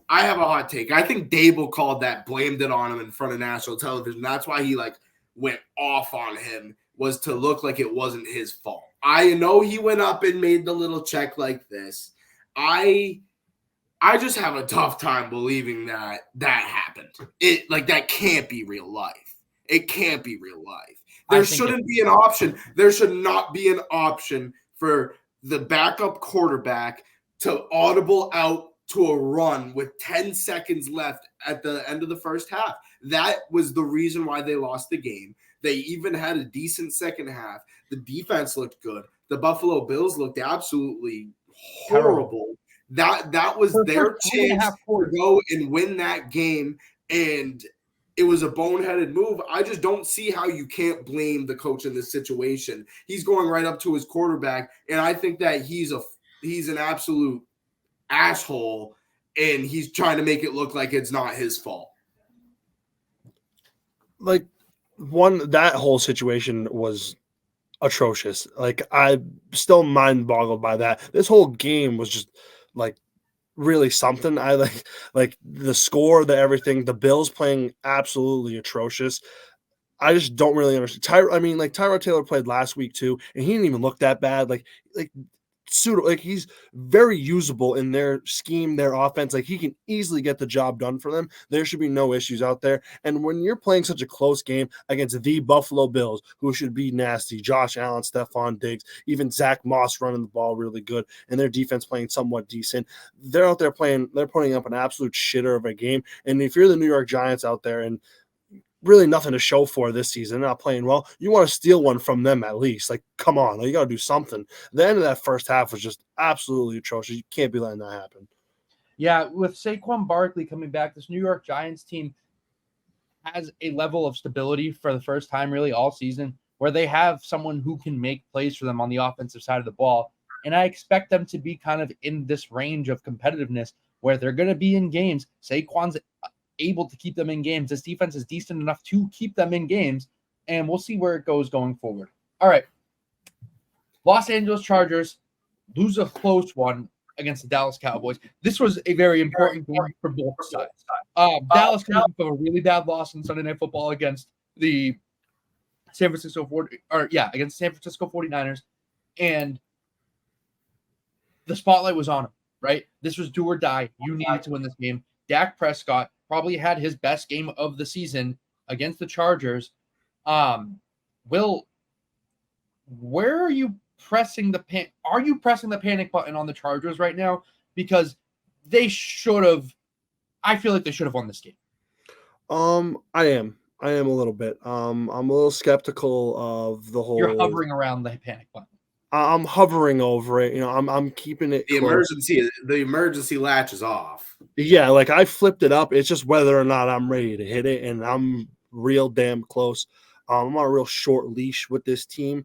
I think Dable called that, blamed it on him in front of national television. That's why he went off on him, was to look like it wasn't his fault. I know he went up and made the little check like this. I just have a tough time believing that happened. That can't be real life. It can't be real life. There shouldn't be an option. There should not be an option for the backup quarterback to audible out to a run with 10 seconds left at the end of the first half. That was the reason why they lost the game. They even had a decent second half. The defense looked good. The Buffalo Bills looked absolutely horrible. That was their chance to go and win that game, and it was a boneheaded move. I just don't see how you can't blame the coach in this situation. He's going right up to his quarterback, and I think that he's an absolute asshole, and he's trying to make it look like it's not his fault. That whole situation was atrocious. Like, I'm still mind boggled by that. This whole game was just like really something. I like the score, the everything. The Bills playing absolutely atrocious. I just don't really understand. Tyrod Taylor played last week too, and he didn't even look that bad. Like he's very usable in their scheme, their offense. Like, he can easily get the job done for them. There should be no issues out there. And when you're playing such a close game against the Buffalo Bills, who should be nasty, Josh Allen, Stephon Diggs, even Zach Moss running the ball really good, and their defense playing somewhat decent, they're out there playing. They're putting up an absolute shitter of a game. And if you're the New York Giants out there and really nothing to show for this season, not playing well, you want to steal one from them at least. Like, come on, you got to do something. The end of that first half was just absolutely atrocious. You can't be letting that happen. Yeah, with Saquon Barkley coming back, this New York Giants team has a level of stability for the first time really all season, where they have someone who can make plays for them on the offensive side of the ball. And I expect them to be kind of in this range of competitiveness where they're going to be in games. Saquon's able to keep them in games. This defense is decent enough to keep them in games, and we'll see where it goes going forward. All right. Los Angeles Chargers lose a close one against the Dallas Cowboys. This was a very important game for both sides. Dallas came off of a really bad loss on Sunday Night Football against the against the San Francisco 49ers, and the spotlight was on them, right? This was do or die. You needed to win this game. Dak Prescott probably had his best game of the season against the Chargers. Will, where are you pressing the Are you pressing the panic button on the Chargers right now? Because they should have. I feel like they should have won this game. I am a little bit. I'm a little skeptical of the whole. You're hovering around the panic button. I'm hovering over it. I'm keeping it. The emergency latch is off. Yeah, like, I flipped it up. It's just whether or not I'm ready to hit it, and I'm real damn close. I'm on a real short leash with this team.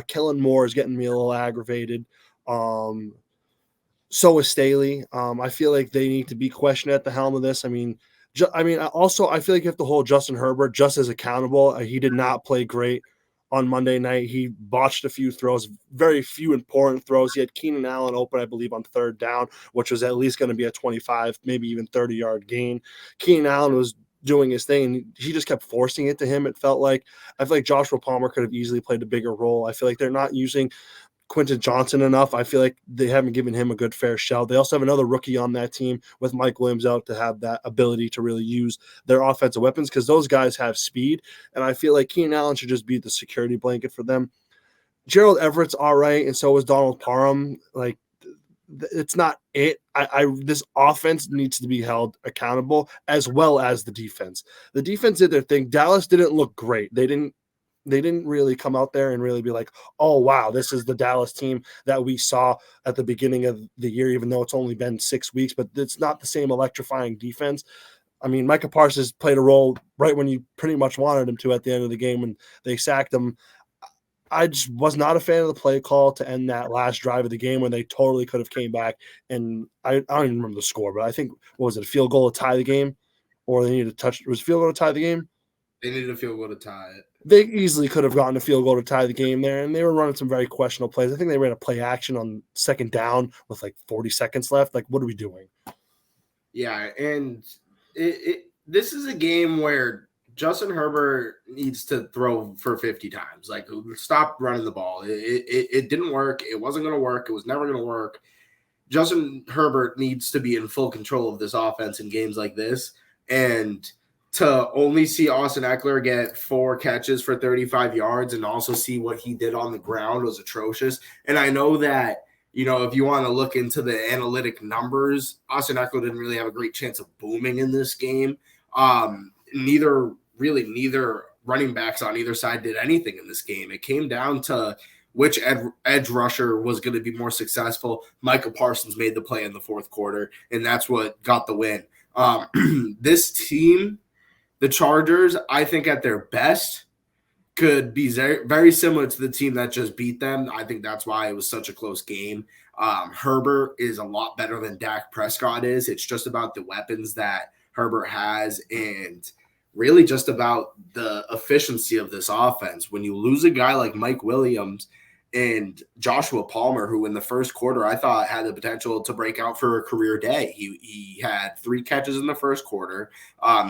Kellen Moore is getting me a little aggravated. So is Staley. I feel like they need to be questioned at the helm of this. I feel like you have to hold Justin Herbert just as accountable. He did not play great on Monday night. He botched a few throws, very few important throws. He had Keenan Allen open, I believe, on third down, which was at least going to be a 25, maybe even 30-yard gain. Keenan Allen was doing his thing, and he just kept forcing it to him, it felt like. I feel like Joshua Palmer could have easily played a bigger role. I feel like they're not using Quentin Johnson enough. I feel like they haven't given him a good fair shout. They also have another rookie on that team with Mike Williams out to have that ability to really use their offensive weapons, because those guys have speed. And I feel like Keenan Allen should just be the security blanket for them. Gerald Everett's all right, and so is Donald Parham. Like, it's not it. This offense needs to be held accountable, as well as the defense. The defense did their thing. Dallas didn't look great. They didn't really come out there and really be like, oh, wow, this is the Dallas team that we saw at the beginning of the year, even though it's only been 6 weeks, but it's not the same electrifying defense. I mean, Micah Parsons played a role right when you pretty much wanted him to at the end of the game when they sacked him. I just was not a fan of the play call to end that last drive of the game when they totally could have came back. And I don't even remember the score, but I think, what was it, a field goal to tie the game? Or they needed to touch – was a field goal to tie the game? They needed a field goal to tie it. They easily could have gotten a field goal to tie the game there, and they were running some very questionable plays. I think they ran a play action on second down with like 40 seconds left. Like, what are we doing? Yeah, and this is a game where Justin Herbert needs to throw for 50 times. Like, stop running the ball. It didn't work. It wasn't going to work. It was never going to work. Justin Herbert needs to be in full control of this offense in games like this, and to only see Austin Eckler get 4 catches for 35 yards and also see what he did on the ground was atrocious. And I know that, if you want to look into the analytic numbers, Austin Eckler didn't really have a great chance of booming in this game. Neither running backs on either side did anything in this game. It came down to which edge rusher was going to be more successful. Micah Parsons made the play in the fourth quarter, and that's what got the win. This team, the Chargers, I think at their best could be very, very similar to the team that just beat them. I think that's why it was such a close game. Herbert is a lot better than Dak Prescott is. It's just about the weapons that Herbert has. And really just about the efficiency of this offense. When you lose a guy like Mike Williams and Joshua Palmer, who in the first quarter I thought had the potential to break out for a career day. He had 3 catches in the first quarter.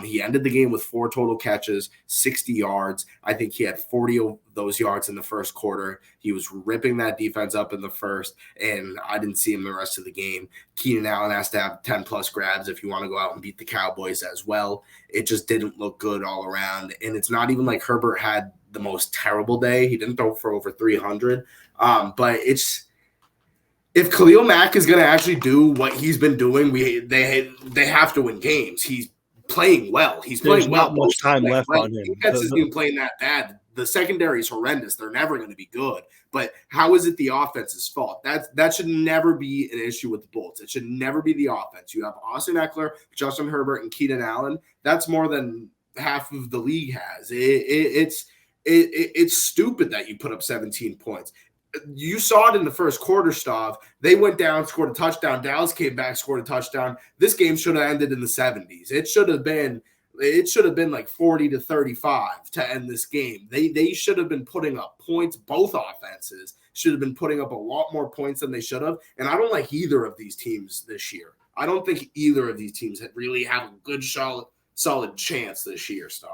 He ended the game with 4 total catches, 60 yards. I think he had 40 of those yards in the first quarter. He was ripping that defense up in the first, and I didn't see him the rest of the game. Keenan Allen has to have 10-plus grabs if you want to go out and beat the Cowboys as well. It just didn't look good all around, and it's not even like Herbert had the most terrible day. He didn't throw for over 300. But it's if Khalil Mack is going to actually do what he's been doing, they have to win games. He's playing well. He's There's playing well. not much time left on him. Defense isn't even playing that bad. The secondary is horrendous. They're never going to be good. But how is it the offense's fault? That should never be an issue with the Bolts. It should never be the offense. You have Austin Eckler, Justin Herbert, and Keenan Allen. That's more than half of the league has. It's stupid that you put up 17 points. You saw it in the first quarter, Stav. They went down, scored a touchdown. Dallas came back, scored a touchdown. This game should have ended in the 70s. It should have been like 40-35 to end this game. They should have been putting up points. Both offenses should have been putting up a lot more points than they should have. And I don't like either of these teams this year. I don't think either of these teams really have a good, solid chance this year, Stav.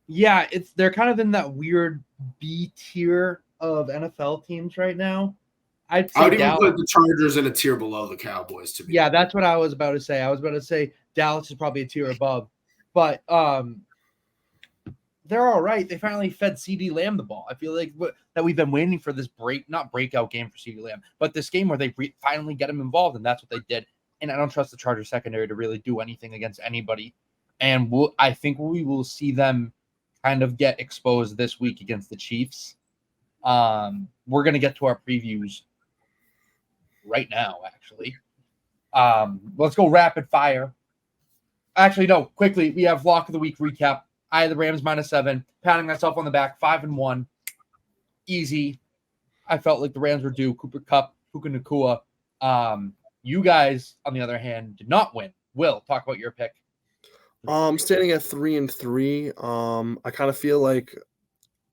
Yeah, they're kind of in that weird B tier of NFL teams right now. I would even put the Chargers in a tier below the Cowboys. Yeah, that's what I was about to say. I was about to say Dallas is probably a tier above, but they're all right. They finally fed CeeDee Lamb the ball. I feel like that we've been waiting for this not breakout game for CeeDee Lamb, but this game where they finally get him involved, and that's what they did. And I don't trust the Chargers secondary to really do anything against anybody. And I think we will see them kind of get exposed this week against the Chiefs. We're going to get to our previews right now, actually. Let's go rapid fire. Actually, no, quickly. We have Lock of the Week recap. I had the Rams -7, patting myself on the back, 5-1. Easy. I felt like the Rams were due. Cooper Kupp, Puka Nacua. You guys, on the other hand, did not win. Will, talk about your pick. Standing at 3-3. I kind of feel like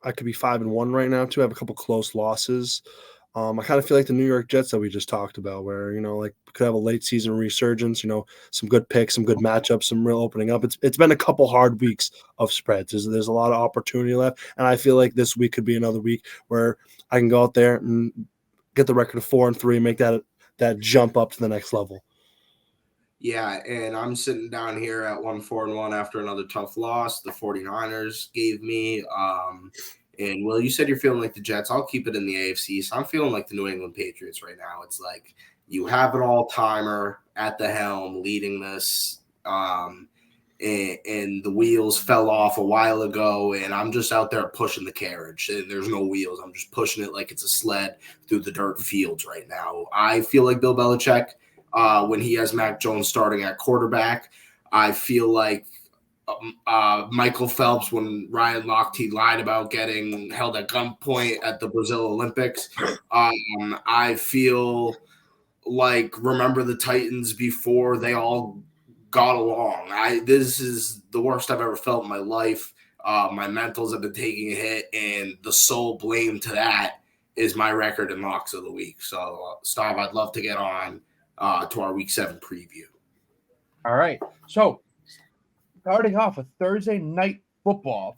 I could be 5-1 right now too. I have a couple close losses. I kind of feel like the New York Jets that we just talked about, where like could have a late season resurgence. Some good picks, some good matchups, some real opening up. It's been a couple hard weeks of spreads. There's a lot of opportunity left, and I feel like this week could be another week where I can go out there and get the record of 4-3 and make that jump up to the next level. Yeah, and I'm sitting down here at 1-4-1 after another tough loss the 49ers gave me. And, Will, you said you're feeling like the Jets. I'll keep it in the AFC. So I'm feeling like the New England Patriots right now. It's like you have an all-timer at the helm leading this, and the wheels fell off a while ago, and I'm just out there pushing the carriage. There's no wheels. I'm just pushing it like it's a sled through the dirt fields right now. I feel like Bill Belichick – when he has Mac Jones starting at quarterback. I feel like Michael Phelps, when Ryan Lochte lied about getting held at gunpoint at the Brazil Olympics. I feel like remember the Titans before they all got along. This is the worst I've ever felt in my life. My mentals have been taking a hit, and the sole blame to that is my record in locks of the week. So, Stav, I'd love to get on to our Week 7 preview. All right. So, starting off with Thursday night football.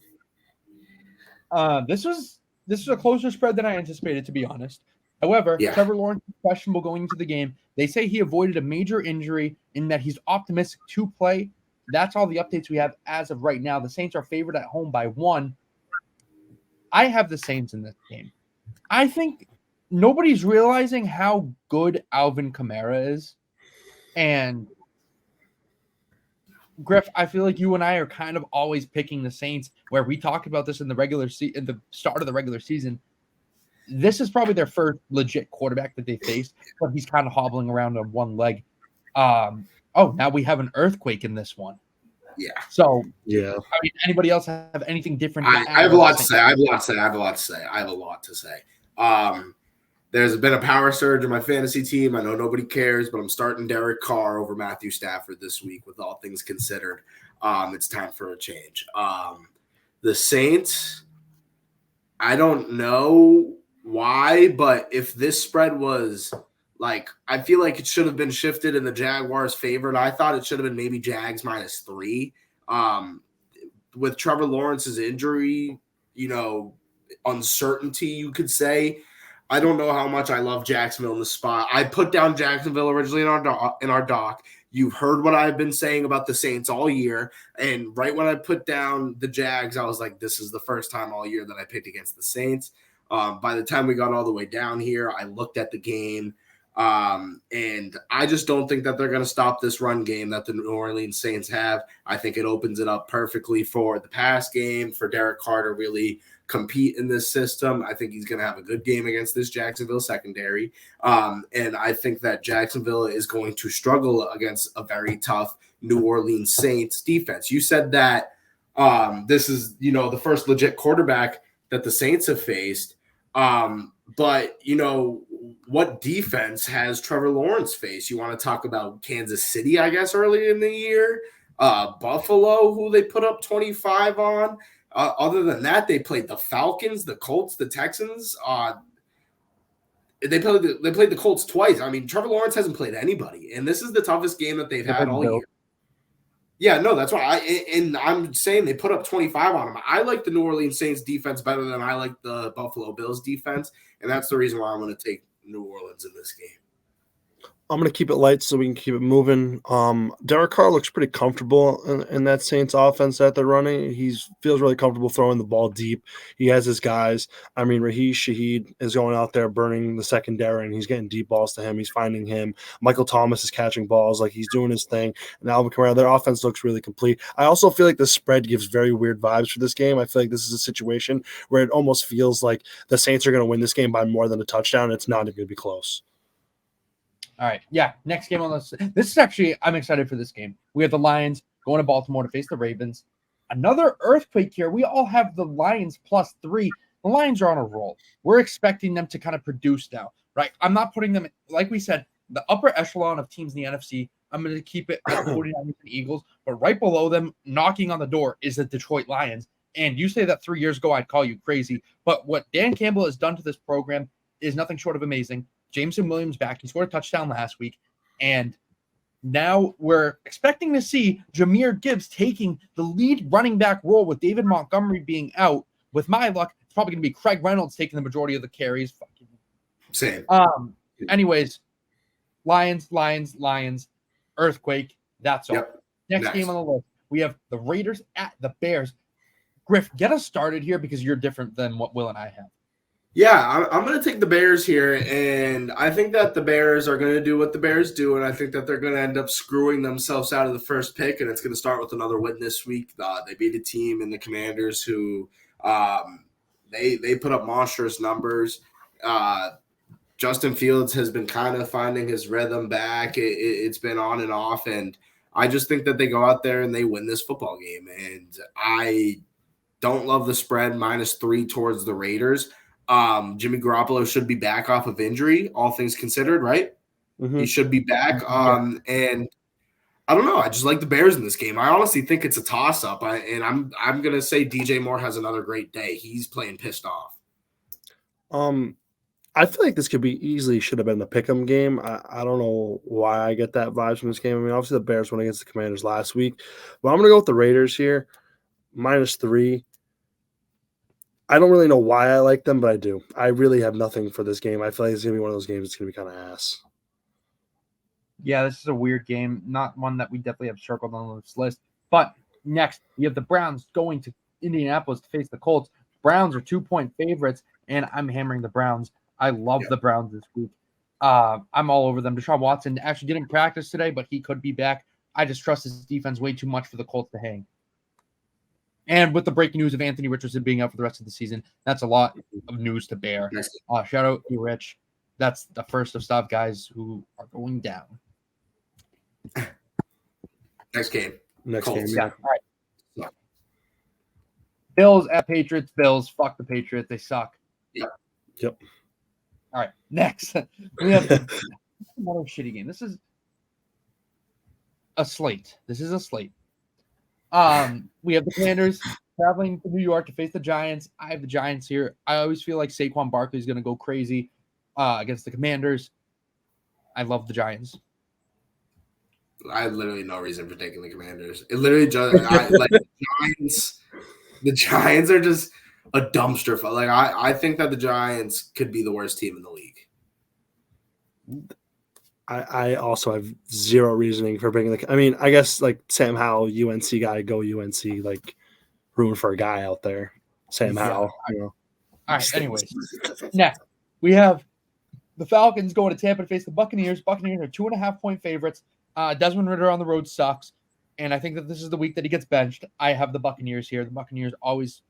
This was a closer spread than I anticipated, to be honest. However, Trevor Lawrence is questionable going into the game. They say he avoided a major injury and that he's optimistic to play. That's all the updates we have as of right now. The Saints are favored at home by 1. I have the Saints in this game. I think nobody's realizing how good Alvin Kamara is. And Griff, I feel like you and I are kind of always picking the Saints, where we talked about this in the start of the regular season. This is probably their first legit quarterback that they faced, but he's kind of hobbling around on one leg. Now we have an earthquake in this one. Yeah. So, yeah. I mean, anybody else have anything different? I have a lot to say. I have a lot to say. There's been a power surge in my fantasy team. I know nobody cares, but I'm starting Derek Carr over Matthew Stafford this week with all things considered. it's time for a change. The Saints, I don't know why, but if this spread was like, I feel like it should have been shifted in the Jaguars' favor. And I thought it should have been maybe Jags -3. With Trevor Lawrence's injury, uncertainty, you could say. I don't know how much I love Jacksonville in the spot. I put down Jacksonville originally in our doc. You've heard what I've been saying about the Saints all year. And right when I put down the Jags, I was like, this is the first time all year that I picked against the Saints. By the time we got all the way down here, I looked at the game. And I just don't think that they're going to stop this run game that the New Orleans Saints have. I think it opens it up perfectly for the pass game, for Derek Carr to really compete in this system. I think he's going to have a good game against this Jacksonville secondary. And I think that Jacksonville is going to struggle against a very tough New Orleans Saints defense. You said that this is, the first legit quarterback that the Saints have faced. But, what defense has Trevor Lawrence faced? You want to talk about Kansas City, I guess, early in the year? Buffalo, who they put up 25 on? Other than that, they played the Falcons, the Colts, the Texans. They played the Colts twice. I mean, Trevor Lawrence hasn't played anybody, and this is the toughest game that they've had all year. Yeah, no, that's why. I'm saying they put up 25 on them. I like the New Orleans Saints defense better than I like the Buffalo Bills defense, and that's the reason why I'm going to take New Orleans in this game. I'm going to keep it light so we can keep it moving. Derek Carr looks pretty comfortable in that Saints offense that they're running. He feels really comfortable throwing the ball deep. He has his guys. I mean, Raheem Shaheed is going out there burning the secondary, and he's getting deep balls to him. He's finding him. Michael Thomas is catching balls. Like, he's doing his thing. And Alvin Kamara, their offense looks really complete. I also feel like the spread gives very weird vibes for this game. I feel like this is a situation where it almost feels like the Saints are going to win this game by more than a touchdown. It's not going to be close. All right. Yeah. Next game on this is actually, I'm excited for this game. We have the Lions going to Baltimore to face the Ravens. Another earthquake here. We all have the Lions +3. The Lions are on a roll. We're expecting them to kind of produce now, right? I'm not putting them, like we said, the upper echelon of teams in the NFC. I'm going to keep it at 49ers and Eagles, but right below them, knocking on the door, is the Detroit Lions. And you say that 3 years ago, I'd call you crazy. But what Dan Campbell has done to this program is nothing short of amazing. Jameson Williams back. He scored a touchdown last week. And now we're expecting to see Jahmyr Gibbs taking the lead running back role with David Montgomery being out. With my luck, it's probably going to be Craig Reynolds taking the majority of the carries. Same. Anyways, Lions, earthquake. That's all. Yep. Next game on the list, we have the Raiders at the Bears. Griff, get us started here because you're different than what Will and I have. Yeah, I'm going to take the Bears here, and I think that the Bears are going to do what the Bears do, and I think that they're going to end up screwing themselves out of the first pick, and it's going to start with another win this week. They beat a team in the Commanders who they put up monstrous numbers. Justin Fields has been kind of finding his rhythm back. It's been on and off, and I just think that they go out there and they win this football game, and I don't love the spread -3 towards the Raiders. Jimmy Garoppolo should be back off of injury, all things considered, right? Mm-hmm. He should be back. And I don't know. I just like the Bears in this game. I honestly think it's a toss-up. I'm gonna say DJ Moore has another great day. He's playing pissed off. I feel like this could be easily should have been the pick'em game. I don't know why I get that vibes from this game. I mean, obviously the Bears won against the Commanders last week, but I'm gonna go with the Raiders here, -3. I don't really know why I like them, but I do. I really have nothing for this game. I feel like it's going to be one of those games that's going to be kind of ass. Yeah, this is a weird game. Not one that we definitely have circled on this list. But next, you have the Browns going to Indianapolis to face the Colts. Browns are 2-point favorites, and I'm hammering the Browns. I love the Browns this week. I'm all over them. Deshaun Watson actually didn't practice today, but he could be back. I just trust his defense way too much for the Colts to hang. And with the breaking news of Anthony Richardson being out for the rest of the season, that's a lot of news to bear. Shout out to Rich. That's the first of Stav guys who are going down. Next game. Colts. Yeah. All right. Yeah. Bills at Patriots. Bills. Fuck the Patriots. They suck. Yep. All right. Next, we have another shitty game. This is a slate. We have the Commanders traveling to New York to face the Giants. I have the Giants here. I always feel like Saquon Barkley is going to go crazy against the Commanders. I love the Giants. I have literally no reason for taking the Commanders. It literally just like the Giants. The Giants are just a dumpster fire. Like I think that the Giants could be the worst team in the league. I also have zero reasoning for bringing the. I mean, I guess like Sam Howell, UNC guy, go UNC. Like rooting for a guy out there, Sam Howell. You know. All right. Anyways, next we have the Falcons going to Tampa to face the Buccaneers. Buccaneers are 2.5-point favorites. Desmond Ridder on the road sucks, and I think that this is the week that he gets benched. I have the Buccaneers here. The Buccaneers always,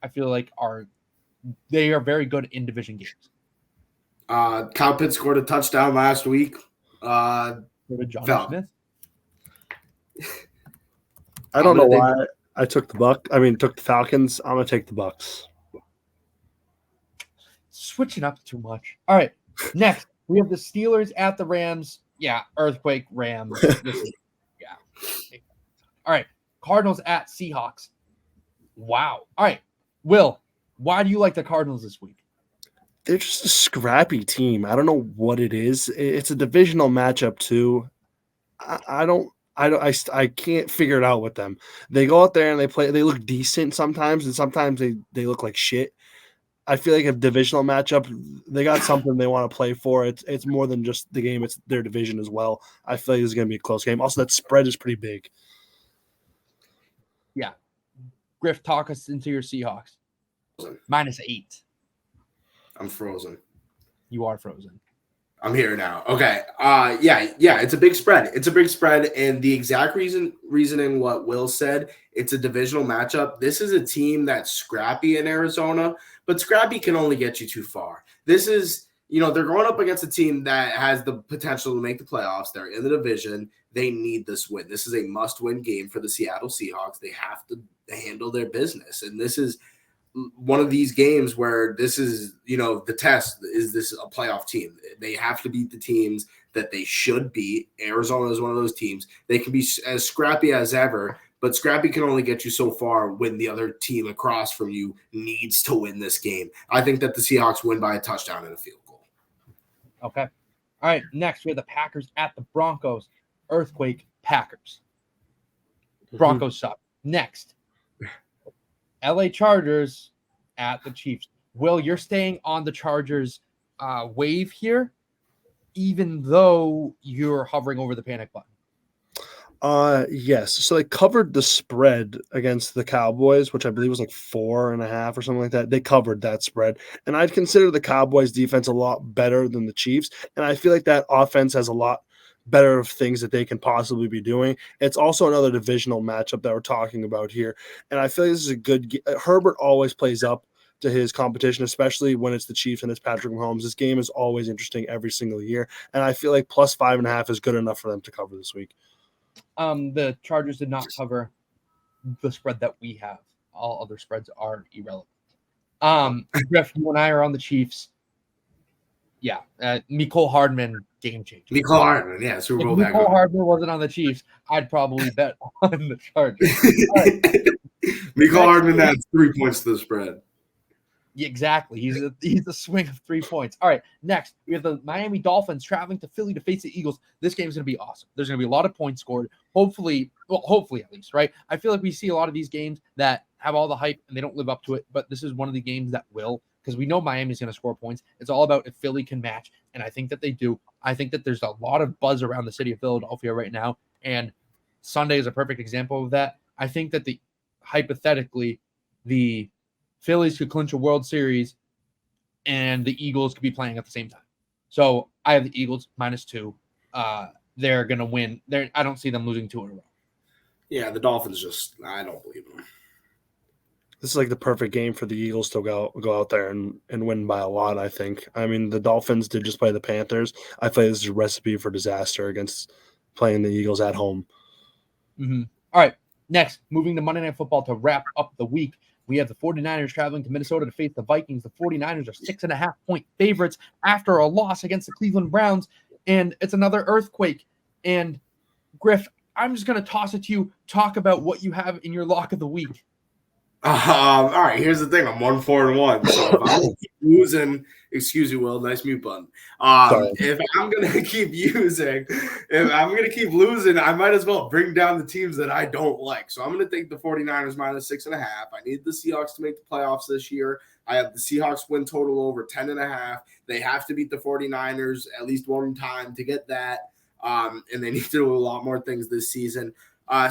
I feel like, are very good in division games. Kyle Pitts scored a touchdown last week. Johnny Smith. I don't know why I took the Falcons. I'm gonna take the Bucks. Switching up too much. All right. Next, we have the Steelers at the Rams. Yeah, earthquake Rams. Yeah. All right. Cardinals at Seahawks. Wow. All right. Will, why do you like the Cardinals this week? They're just a scrappy team. I don't know what it is. It's a divisional matchup too. I can't figure it out with them. They go out there and they play. They look decent sometimes, and sometimes they look like shit. I feel like a divisional matchup. They got something they want to play for. It's more than just the game. It's their division as well. I feel like it's going to be a close game. Also, that spread is pretty big. Yeah. Griff, talk us into your Seahawks. -8. I'm frozen. You are frozen. I'm here now. Okay. Yeah. It's a big spread. It's a big spread, and the exact reasoning what Will said. It's a divisional matchup. This is a team that's scrappy in Arizona, but scrappy can only get you too far. This is, they're going up against a team that has the potential to make the playoffs. They're in the division. They need this win. This is a must-win game for the Seattle Seahawks. They have to handle their business, and this is one of these games where this is, the test. Is this a playoff team? They have to beat the teams that they should beat. Arizona is one of those teams. They can be as scrappy as ever, but scrappy can only get you so far when the other team across from you needs to win this game. I think that the Seahawks win by a touchdown and a field goal. Okay. All right. Next, we have the Packers at the Broncos. Earthquake Packers. Broncos suck. Next, LA Chargers at the Chiefs. Will, you're staying on the Chargers wave here, even though you're hovering over the panic button. Yes. So they covered the spread against the Cowboys, which I believe was like 4.5 or something like that. They covered that spread. And I'd consider the Cowboys defense a lot better than the Chiefs. And I feel like that offense has a lot better of things that they can possibly be doing. It's also another divisional matchup that we're talking about here. And I feel like this is a good Herbert always plays up to his competition, especially when it's the Chiefs and it's Patrick Mahomes. This game is always interesting every single year. And I feel like plus 5.5 is good enough for them to cover this week. The Chargers did not cover the spread that we have. All other spreads are irrelevant. Griff, you and I are on the Chiefs. Yeah. Mecole Hardman, game changer. Mecole Hardman, yeah. Super Bowl back. Mecole Hardman wasn't on the Chiefs, I'd probably bet on the Chargers. Right. Mecole Hardman adds 3 points to the spread. Yeah, exactly. He's a swing of 3 points. All right. Next, we have the Miami Dolphins traveling to Philly to face the Eagles. This game is going to be awesome. There's going to be a lot of points scored. Hopefully at least, right? I feel like we see a lot of these games that have all the hype and they don't live up to it, but this is one of the games that will, because we know Miami's going to score points. It's all about if Philly can match, and I think that they do. I think that there's a lot of buzz around the city of Philadelphia right now, and Sunday is a perfect example of that. I think that hypothetically, the Phillies could clinch a World Series and the Eagles could be playing at the same time. So I have the Eagles -2. They're going to win. I don't see them losing 2 in a row. Yeah, the Dolphins I don't believe them. This is like the perfect game for the Eagles to go out there and win by a lot, I think. I mean, the Dolphins did just play the Panthers. I feel like this is a recipe for disaster against playing the Eagles at home. Mm-hmm. All right, next, moving to Monday Night Football to wrap up the week. We have the 49ers traveling to Minnesota to face the Vikings. The 49ers are 6.5-point favorites after a loss against the Cleveland Browns, and it's another earthquake. And Griff, I'm just going to toss it to you. Talk about what you have in your lock of the week. All right, here's the thing. I'm 1-4-1. So if I'm gonna keep losing, excuse you, Will, nice mute button. If I'm gonna keep losing, I might as well bring down the teams that I don't like. So I'm gonna take the 49ers -6.5. I need the Seahawks to make the playoffs this year. I have the Seahawks win total over 10.5. They have to beat the 49ers at least one time to get that. And they need to do a lot more things this season.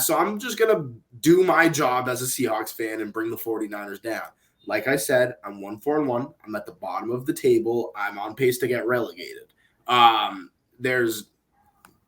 So I'm just going to do my job as a Seahawks fan and bring the 49ers down. Like I said, I'm 1-4-1. I'm at the bottom of the table. I'm on pace to get relegated. There's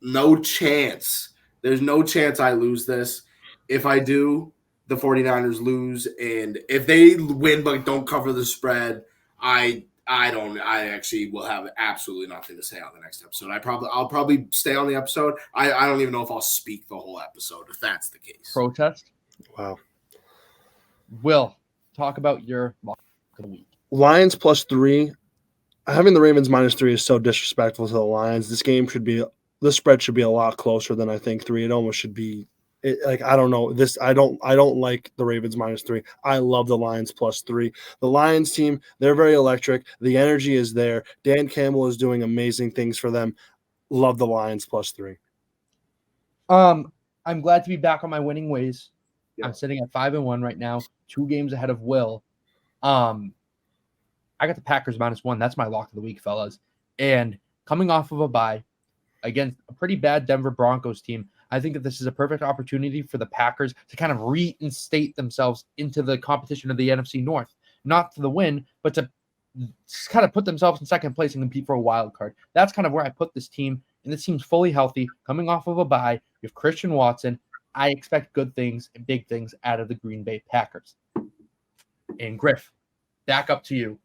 no chance. There's no chance I lose this. If I do, the 49ers lose. And if they win but don't cover the spread, I actually will have absolutely nothing to say on the next episode. I'll probably stay on the episode. I don't even know if I'll speak the whole episode if that's the case. Protest. Wow. Will, talk about your lock of the week. Lions +3. Having the Ravens -3 is so disrespectful to the Lions. This spread should be a lot closer than I think 3. It almost should be. I don't know this. I don't like the Ravens -3. I love the Lions +3. The Lions team, they're very electric. The energy is there. Dan Campbell is doing amazing things for them. Love the Lions +3. I'm glad to be back on my winning ways. Yep. I'm sitting at 5-1 right now, 2 games ahead of Will. I got the Packers -1. That's my lock of the week, fellas. And coming off of a bye against a pretty bad Denver Broncos team, I think that this is a perfect opportunity for the Packers to kind of reinstate themselves into the competition of the NFC North. Not for the win, but to kind of put themselves in second place and compete for a wild card. That's kind of where I put this team. And this team's fully healthy, coming off of a bye. You have Christian Watson. I expect good things and big things out of the Green Bay Packers. And Griff, back up to you.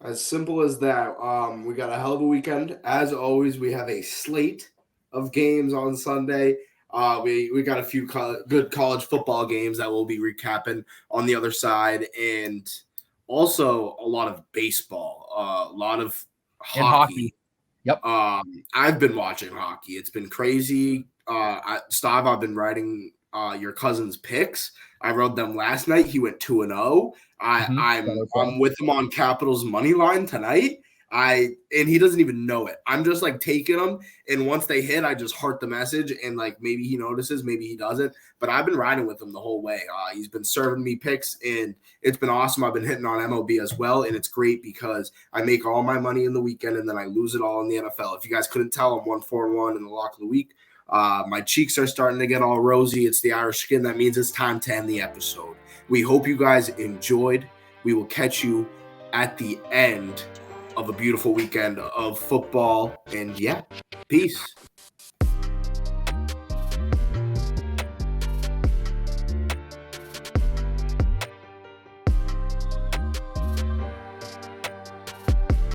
As simple as that. We got a hell of a weekend. As always, we have a slate of games on Sunday. We got a few good college football games that we'll be recapping on the other side, and also a lot of baseball, a lot of hockey. Yep. I've been watching hockey. It's been crazy. Stav, I've been writing your cousin's picks. I wrote them last night. He went 2-0. I'm with him on Capitals money line tonight. And he doesn't even know it. I'm just like taking them, and once they hit, I just heart the message, and like maybe he notices, maybe he doesn't. But I've been riding with him the whole way. He's been serving me picks, and it's been awesome. I've been hitting on MLB as well, and it's great because I make all my money in the weekend, and then I lose it all in the NFL. If you guys couldn't tell, I'm 1-4-1 in the lock of the week. My cheeks are starting to get all rosy. It's the Irish skin. That means it's time to end the episode. We hope you guys enjoyed. We will catch you at the end of a beautiful weekend of football. And yeah, peace.